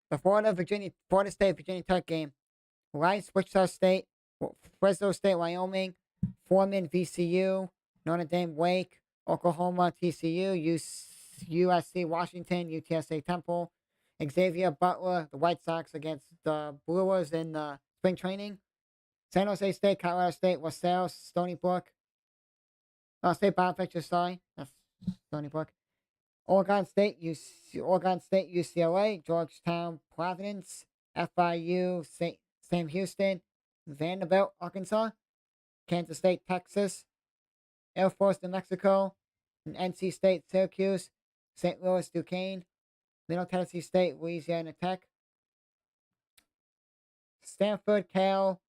The Florida State Virginia Tech game. Rice, Wichita State, Fresno State, Wyoming, Foreman, VCU, Notre Dame, Wake, Oklahoma, TCU, USC, Washington, UTSA, Temple, Xavier, Butler, the White Sox against the Brewers in spring training, San Jose State, Colorado State, LaSalle, Stony Brook, State Bonaventure, sorry, that's Stony Brook, Oregon State, UCLA, Georgetown, Providence, FIU, Sam Houston, Vanderbilt, Arkansas, Kansas State, Texas, Air Force, New Mexico, and NC State, Syracuse, St. Louis, Duquesne, Middle Tennessee State, Louisiana Tech, Stanford, Cal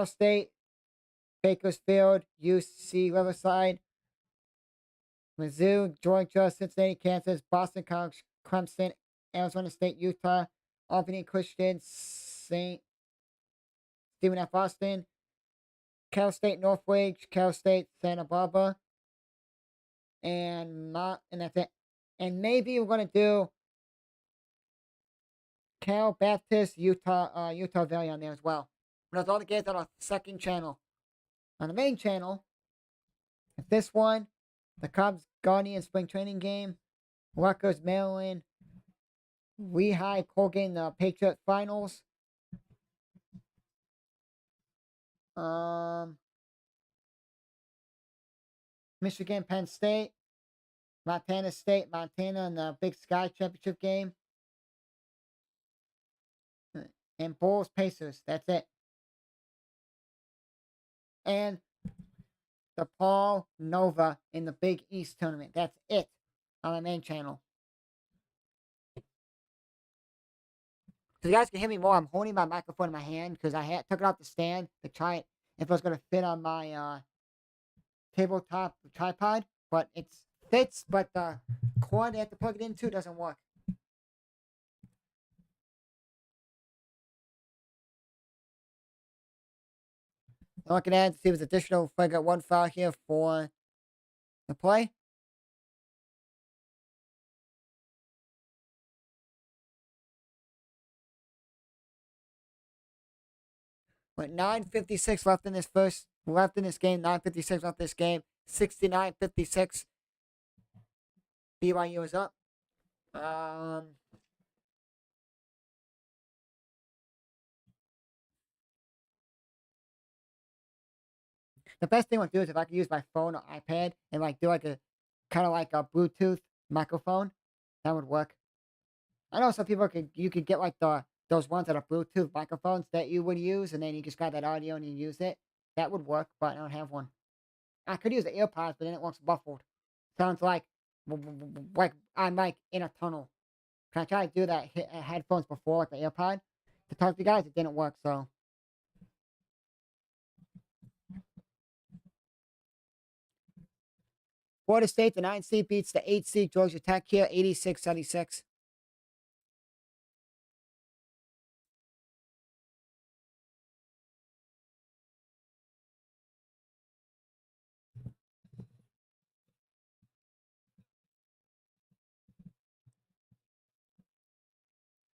State, Bakersfield, UC Riverside, Mizzou, Georgia, Cincinnati, Kansas, Boston College, Clemson, Arizona State, Utah, Albany Christian, St. Stephen F. Austin, Cal State, Northridge, Cal State, Santa Barbara, and that's it. And maybe we're gonna do Cal Baptist, Utah Valley on there as well. But that's all the games on our second channel. On the main channel, this one, the Cubs Guardian spring training game, Rutgers, Maryland, Lehigh, Colgan, the Patriot finals. Michigan, Penn State, Montana State, Montana in the Big Sky Championship game, and Bulls, Pacers. That's it. And the Paul Nova in the Big East tournament. That's it on the main channel. So you guys can hear me more. I'm holding my microphone in my hand because I took it off the stand to try it if it was going to fit on my tabletop tripod. But it fits, but the cord I have to plug it into doesn't work. I'm looking at it to see if there's additional, if I got one file here for the play. With 9:56 left in this game, 9:56 left this game, 69-56. BYU is up. The best thing I would do is if I could use my phone or iPad and like do like a kind of like a Bluetooth microphone, that would work. I know some people you could get like those ones that are Bluetooth microphones that you would use, and then you just got that audio and you use it. That would work, but I don't have one. I could use the AirPods, but then it works muffled. Sounds like I'm like in a tunnel. Can I try to do that headphones before, like the AirPod, to talk to you guys? It didn't work, so. Florida State, the 9 seed beats the 8 seed Georgia Tech here, 86-76.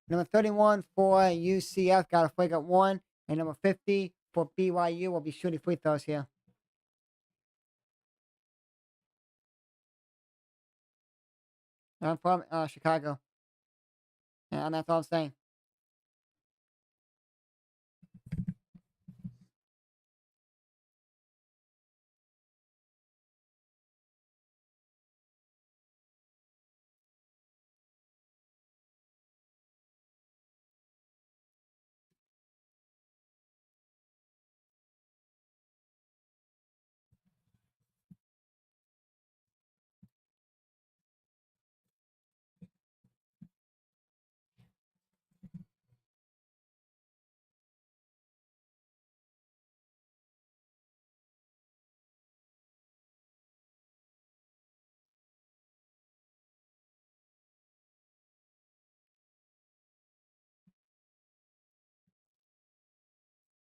Number 31 for UCF got a flag at 1, and number 50 for BYU will be shooting free throws here. I'm from Chicago, and that's all I'm saying.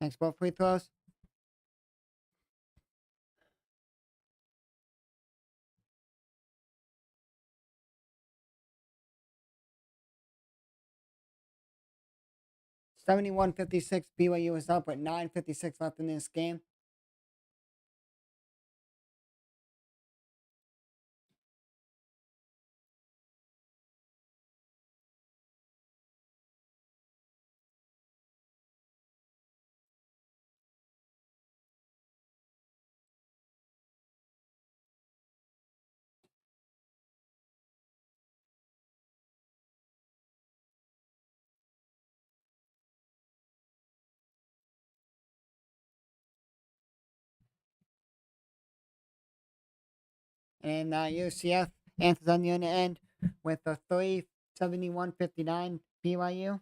Thanks, both free throws. (71-56). BYU is up with 9:56 left in this game. And UCF answers on the other end with a 3, 71-59 BYU.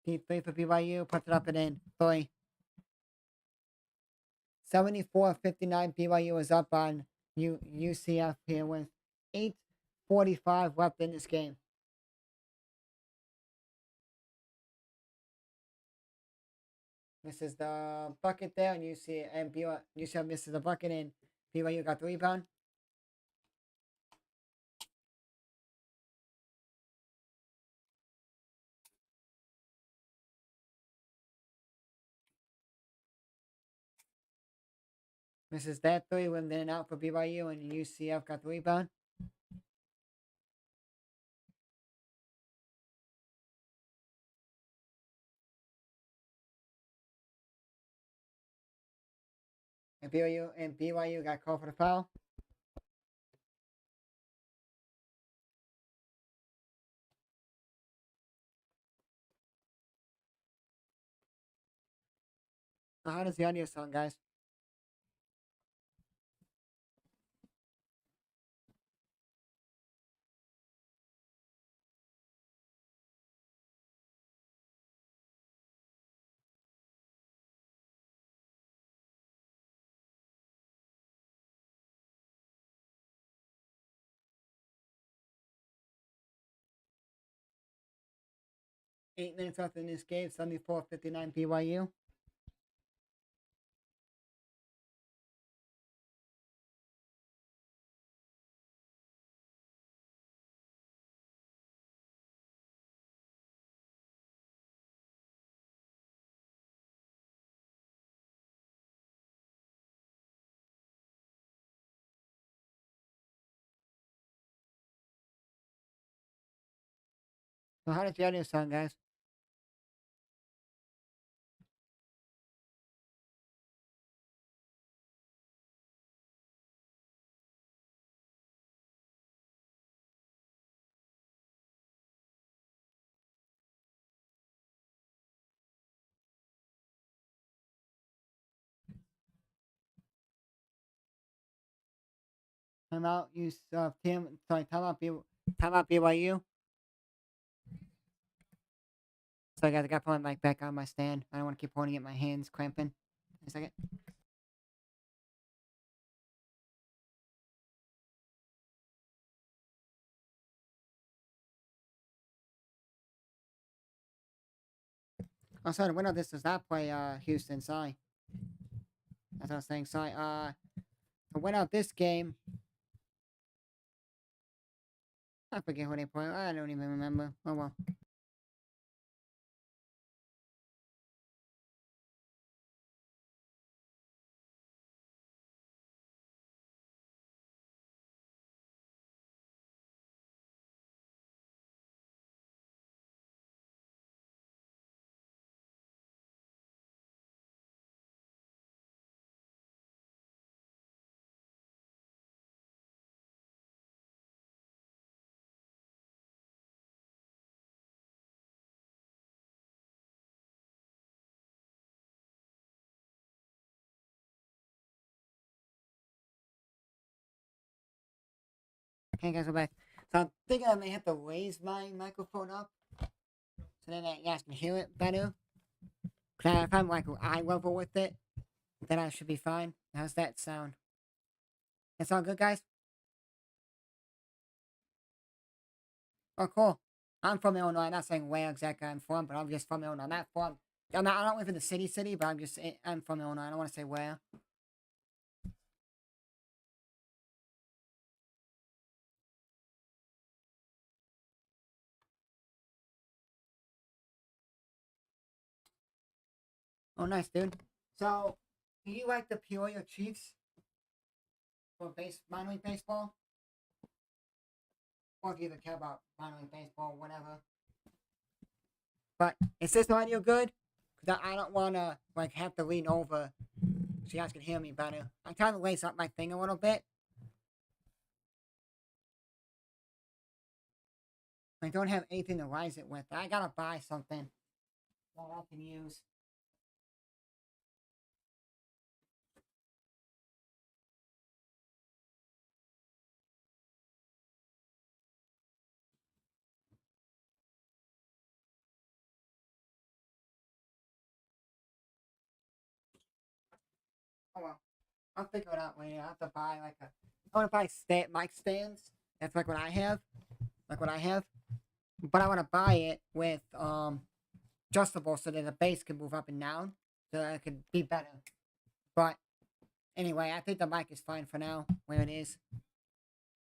Deep 3 for BYU, puts it up and in. 3. 74-59 BYU is up on UCF here with 8:45 left in this game. Misses the bucket there, and UCF misses the bucket, and BYU got the rebound. Misses that 3, went in and out for BYU, and UCF got the rebound. And BYU got called for the foul. So how does the audio sound, guys? Eight minutes left in this game, 74-59 BYU. So how does the audio sound, guys? Timeout, timeout BYU. So guys, I got to put my mic back on my stand. I don't want to keep holding it, my hands cramping. A second. Oh, sorry, the winner of this does not play Houston, sorry. That's what I was saying, sorry. The winner of this game, I forget who they play. I don't even remember. Oh well. Okay, guys, we're back. So I'm thinking I may have to raise my microphone up so then you guys can hear it better. Cause if I'm like eye level with it, Then I should be fine. How's that sound? That sound good, guys? Oh, cool. I'm from Illinois. I'm not saying where exactly I'm from, but I'm just from Illinois. I'm not from. I don't live in the city, but I'm from Illinois. I don't want to say where. Oh, nice, dude. So, do you like the Peoria Chiefs for minor league baseball? Or do you even care about minor league baseball, whatever? But is this audio good? Because I don't want to like have to lean over so you guys can hear me better. I'm trying to lace up my thing a little bit. I don't have anything to rise it with. I gotta buy something that I can use. Oh well, I'll figure it out later. I have to buy like a. I want to buy mic stands. That's like what I have. Like what I have. But I want to buy it with adjustable so that the bass can move up and down, so that it could be better. But anyway, I think the mic is fine for now where it is.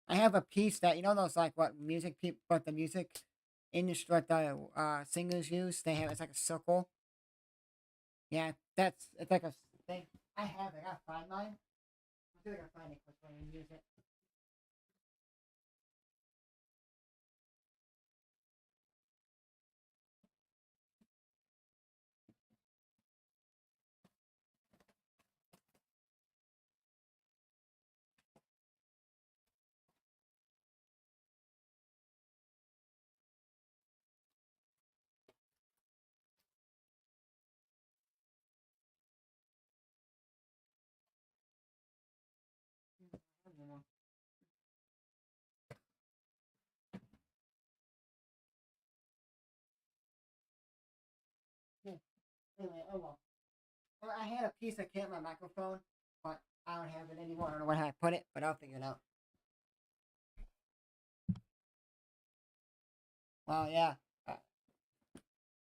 I have a piece that those like what music people, what the music industry, what the singers use. They have it's like a circle. Yeah, it's like a thing. I have it. I gotta find mine. I think I gotta find it quickly and use it. I don't know. Yeah. Anyway, oh well. Well, I had a piece that came my microphone, but I don't have it anymore. I don't know where I put it, but I'll figure it out. Well, yeah. Uh,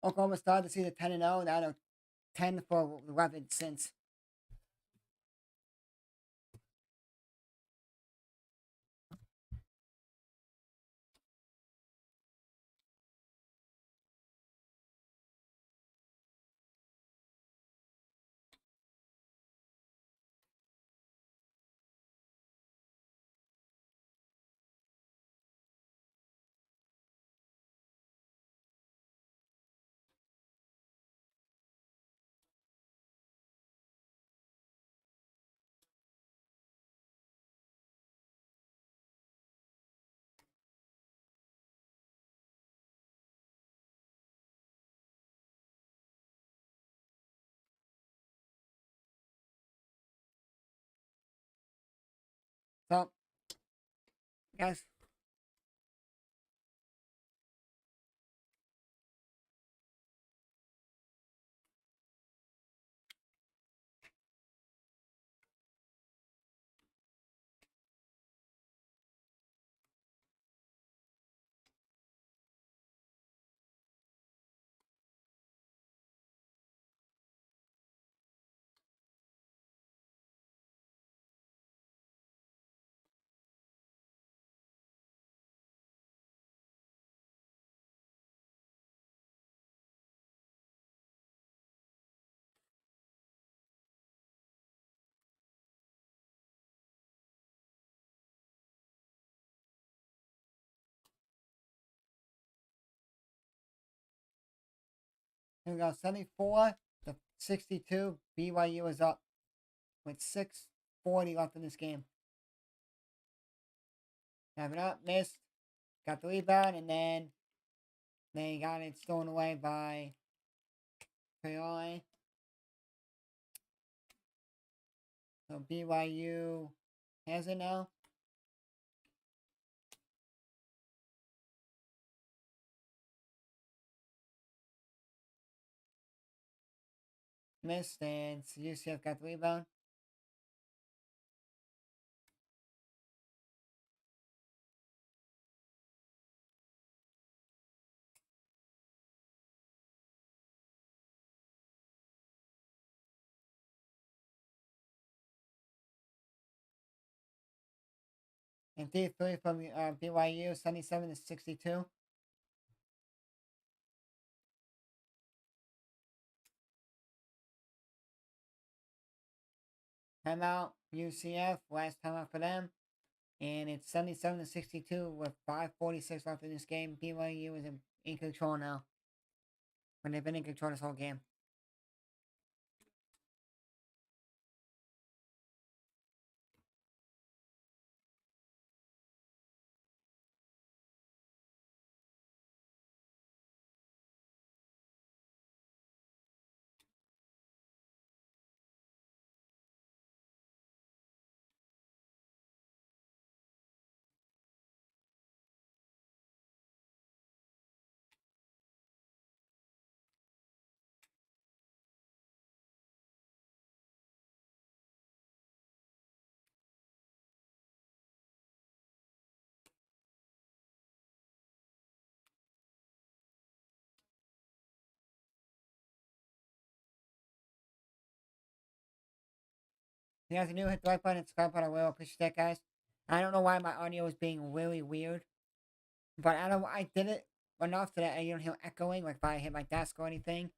Oklahoma started to see the 10-0. Now they're 10 for 11 since. So, guys, here we go. 74 to 62. BYU is up with 6:40 left in this game. Have it up, missed, got the rebound, and then they got it stolen away by Peoria. So BYU has it now. missed, and UCF got the rebound. And D3 from BYU, 77-62. Timeout, UCF, last timeout for them. And it's 77-62 with 5:46 left in this game. BYU is in control now. When they've been in control this whole game. You guys new, hit the like button and subscribe button. I will appreciate that, guys. I don't know why my audio is being really weird, but I did it enough that you don't hear echoing, like if I hit my desk or anything.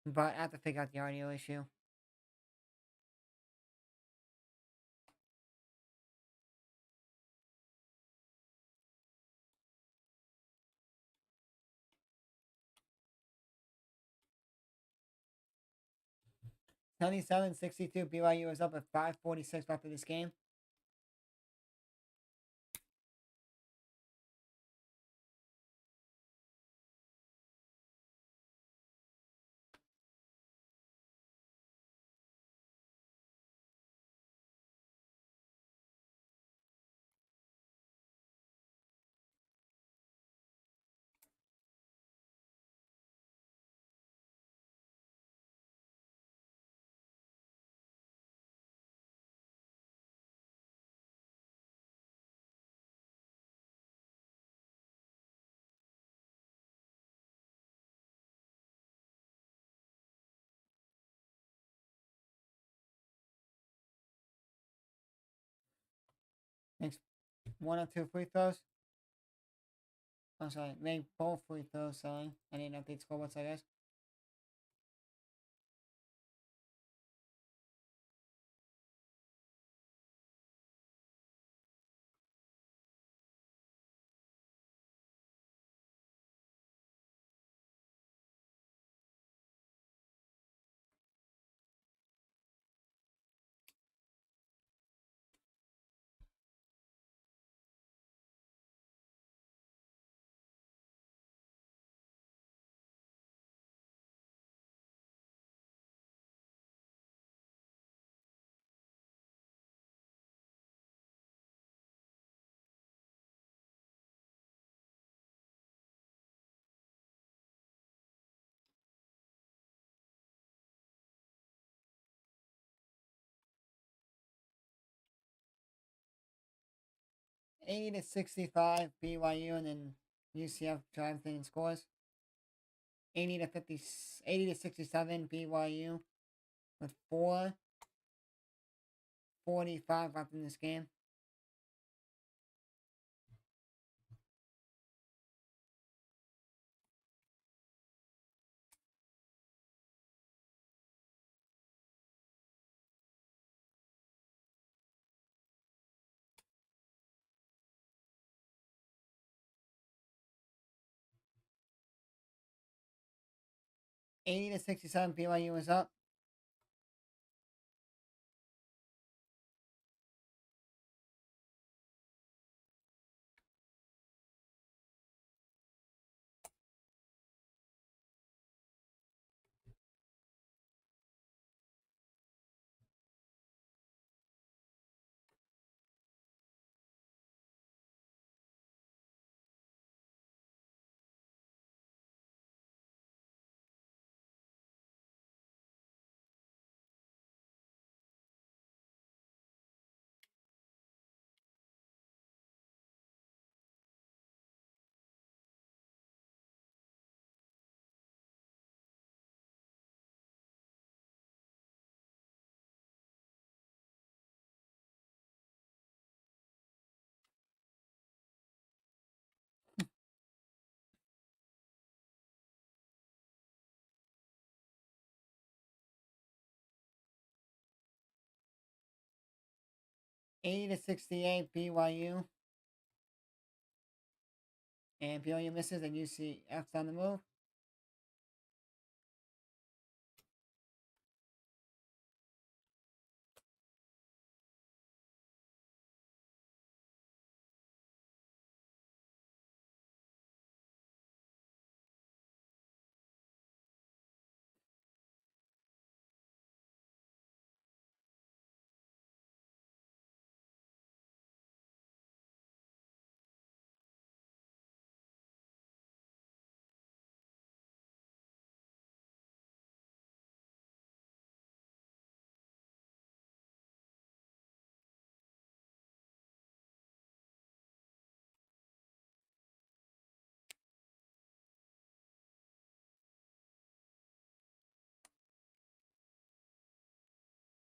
But I have to figure out the audio issue. Twenty-seven 62. BYU is up at 5:46 after this game. Makes one or two free throws. I'm sorry, make both free throws. Sorry, I didn't update scoreboards, I guess. Eighty to 65 BYU, and then UCF drives in and scores. 80 to 50, 80 to 67 BYU with 4:45 left in this game. Eighty to 67 BYU is up. 80-68 BYU. And BYU misses and UCF's on the move.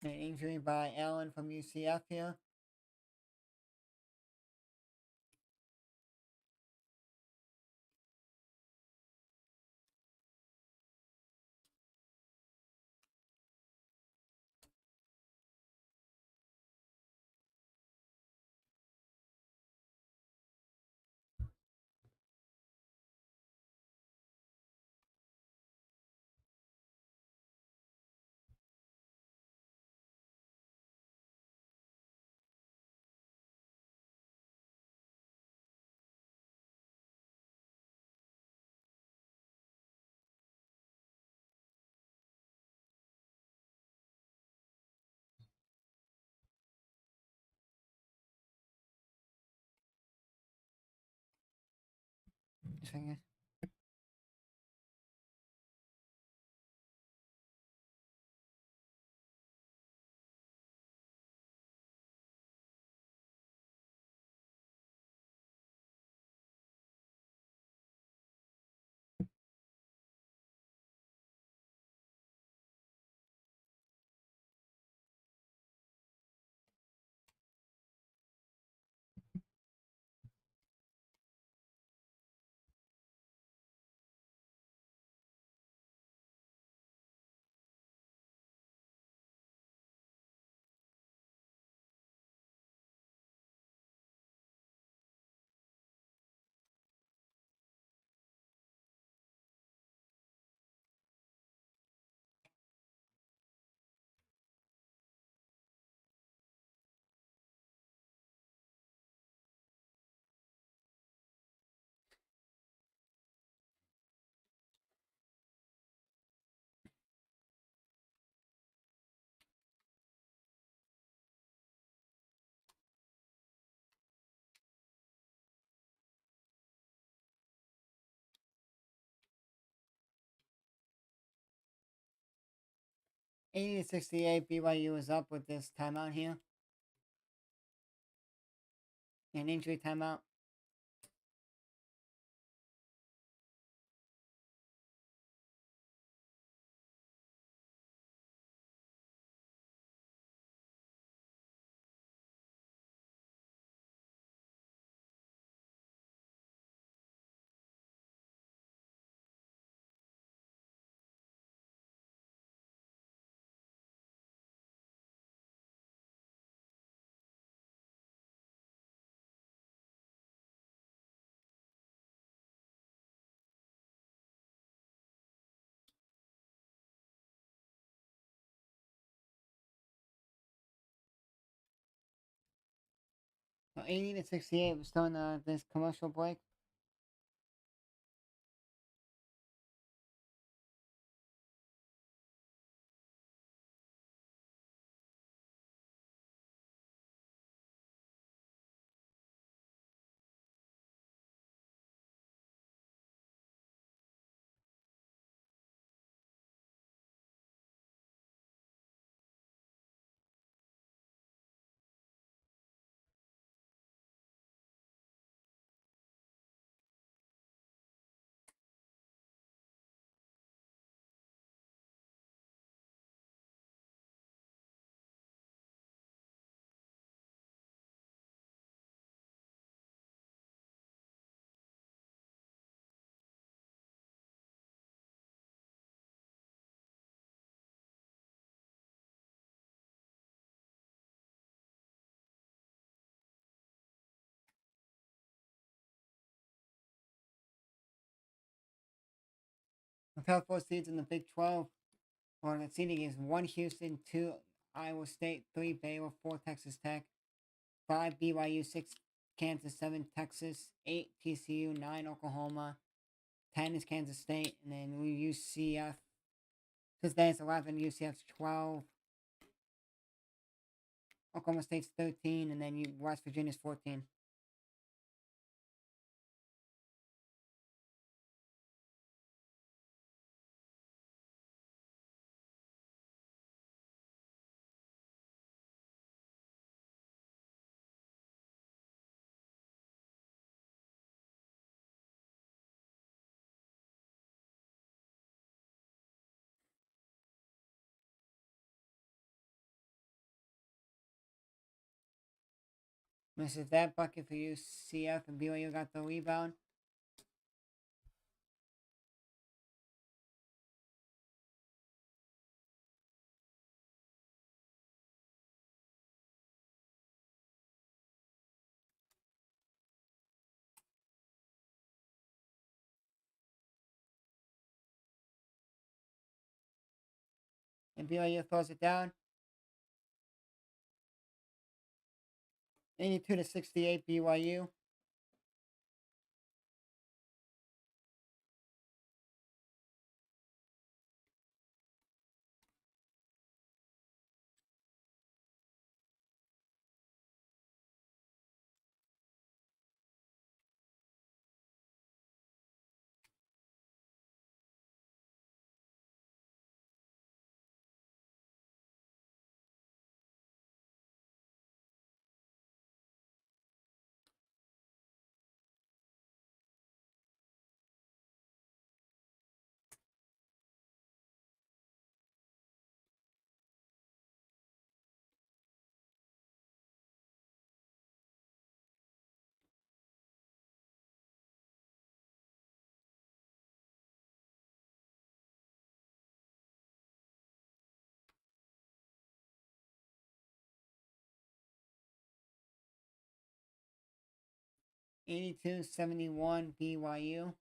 An injury by Allen from UCF here. Second. 80-68 BYU is up with this timeout here. An injury timeout. So 80-68, we're still in this commercial break. The top four seeds in the Big 12, or the seeding is 1 Houston, 2 Iowa State, 3 Baylor, 4 Texas Tech, 5 BYU, 6 Kansas, 7 Texas, 8 TCU, 9 Oklahoma, 10 is Kansas State, and then we UCF. Cincinnati's 11, UCF's 12, Oklahoma State's 13, and then West Virginia's 14. Misses that bucket for UCF, and BYU got the rebound. And BYU throws it down. 82-68 BYU. (82-71) BYU.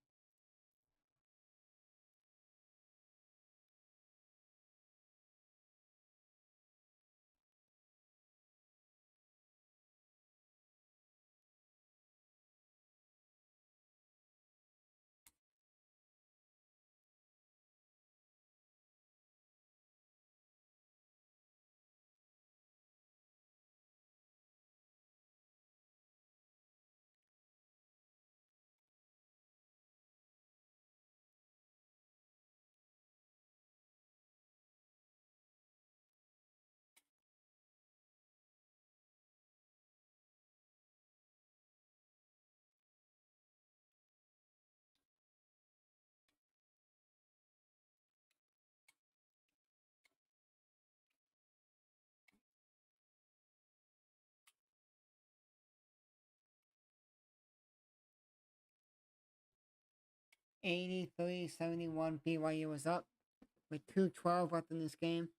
(83-71) BYU was up with 2:12 left in this game.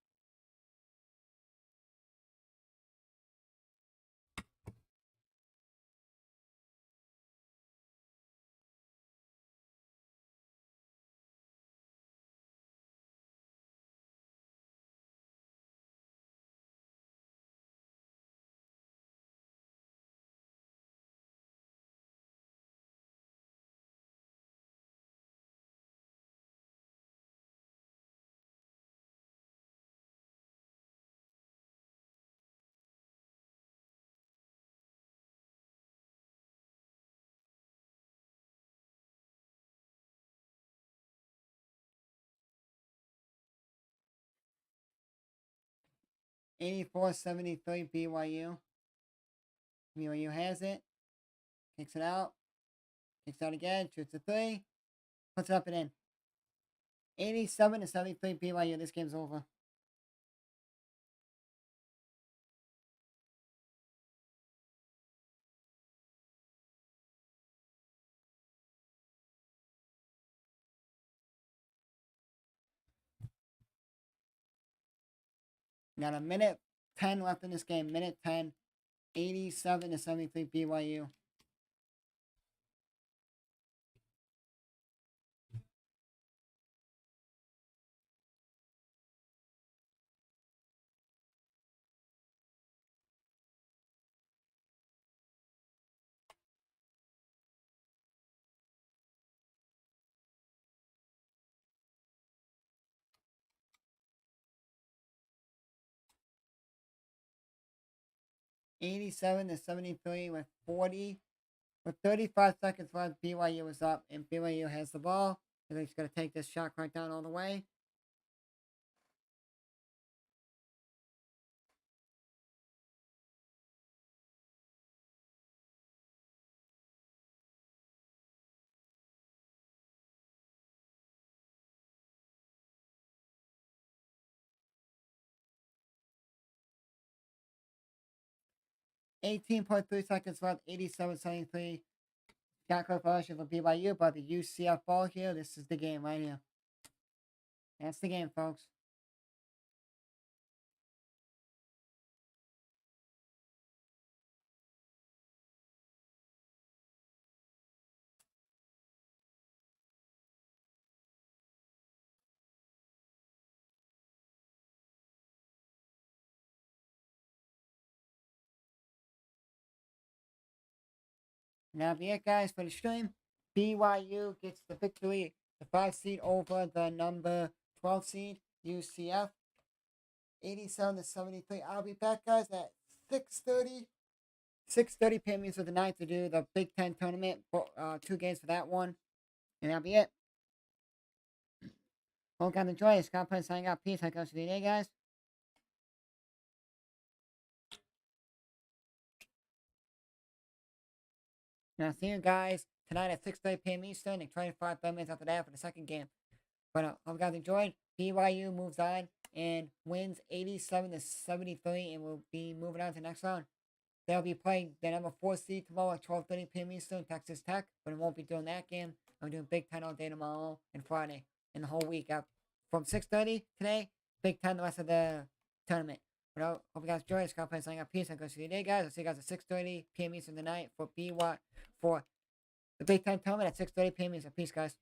(84-73) BYU. BYU has it. Kicks it out. Kicks out again. Shoots a 3. Puts it up and in. 87-73 BYU. This game's over. Got a minute 10 left in this game. Minute 10. 87-73 BYU. 87-73 with 35 seconds left. BYU is up, and BYU has the ball. They're just going to take this shot clock down all the way. .3 seconds left. 87-73. Shot clock violation for BYU, but the UCF ball here. This is the game right here. That's the game, folks. Now, be it, guys, for the stream. BYU gets the victory, the 5 seed over the number 12 seed, UCF. 87-73. I'll be back, guys, at 6:30. 6:30 p.m. Eastern tonight to do the Big Ten tournament. 2 games for that one. And that'll be it. Hope you guys enjoy. Scott Prince signing out. Peace. Have a good day, guys. Now, see you guys tonight at 6:30 p.m. Eastern and 25 minutes after that for the second game. But hope you guys enjoyed. BYU moves on and wins 87-73 and will be moving on to the next round. They'll be playing the number 4 seed tomorrow at 12:30 p.m. Eastern, Texas Tech, but it won't be doing that game. I'm doing Big Ten all day tomorrow and Friday and the whole week up from 6:30 today, Big Ten the rest of the tournament. But I hope you guys enjoy. Scott playing signing up. Peace. I'm going to see you today, guys. I'll see you guys at 6:30 p.m. Eastern tonight for the Big Ten tournament at 6:30 p.m. Eastern. Peace, guys.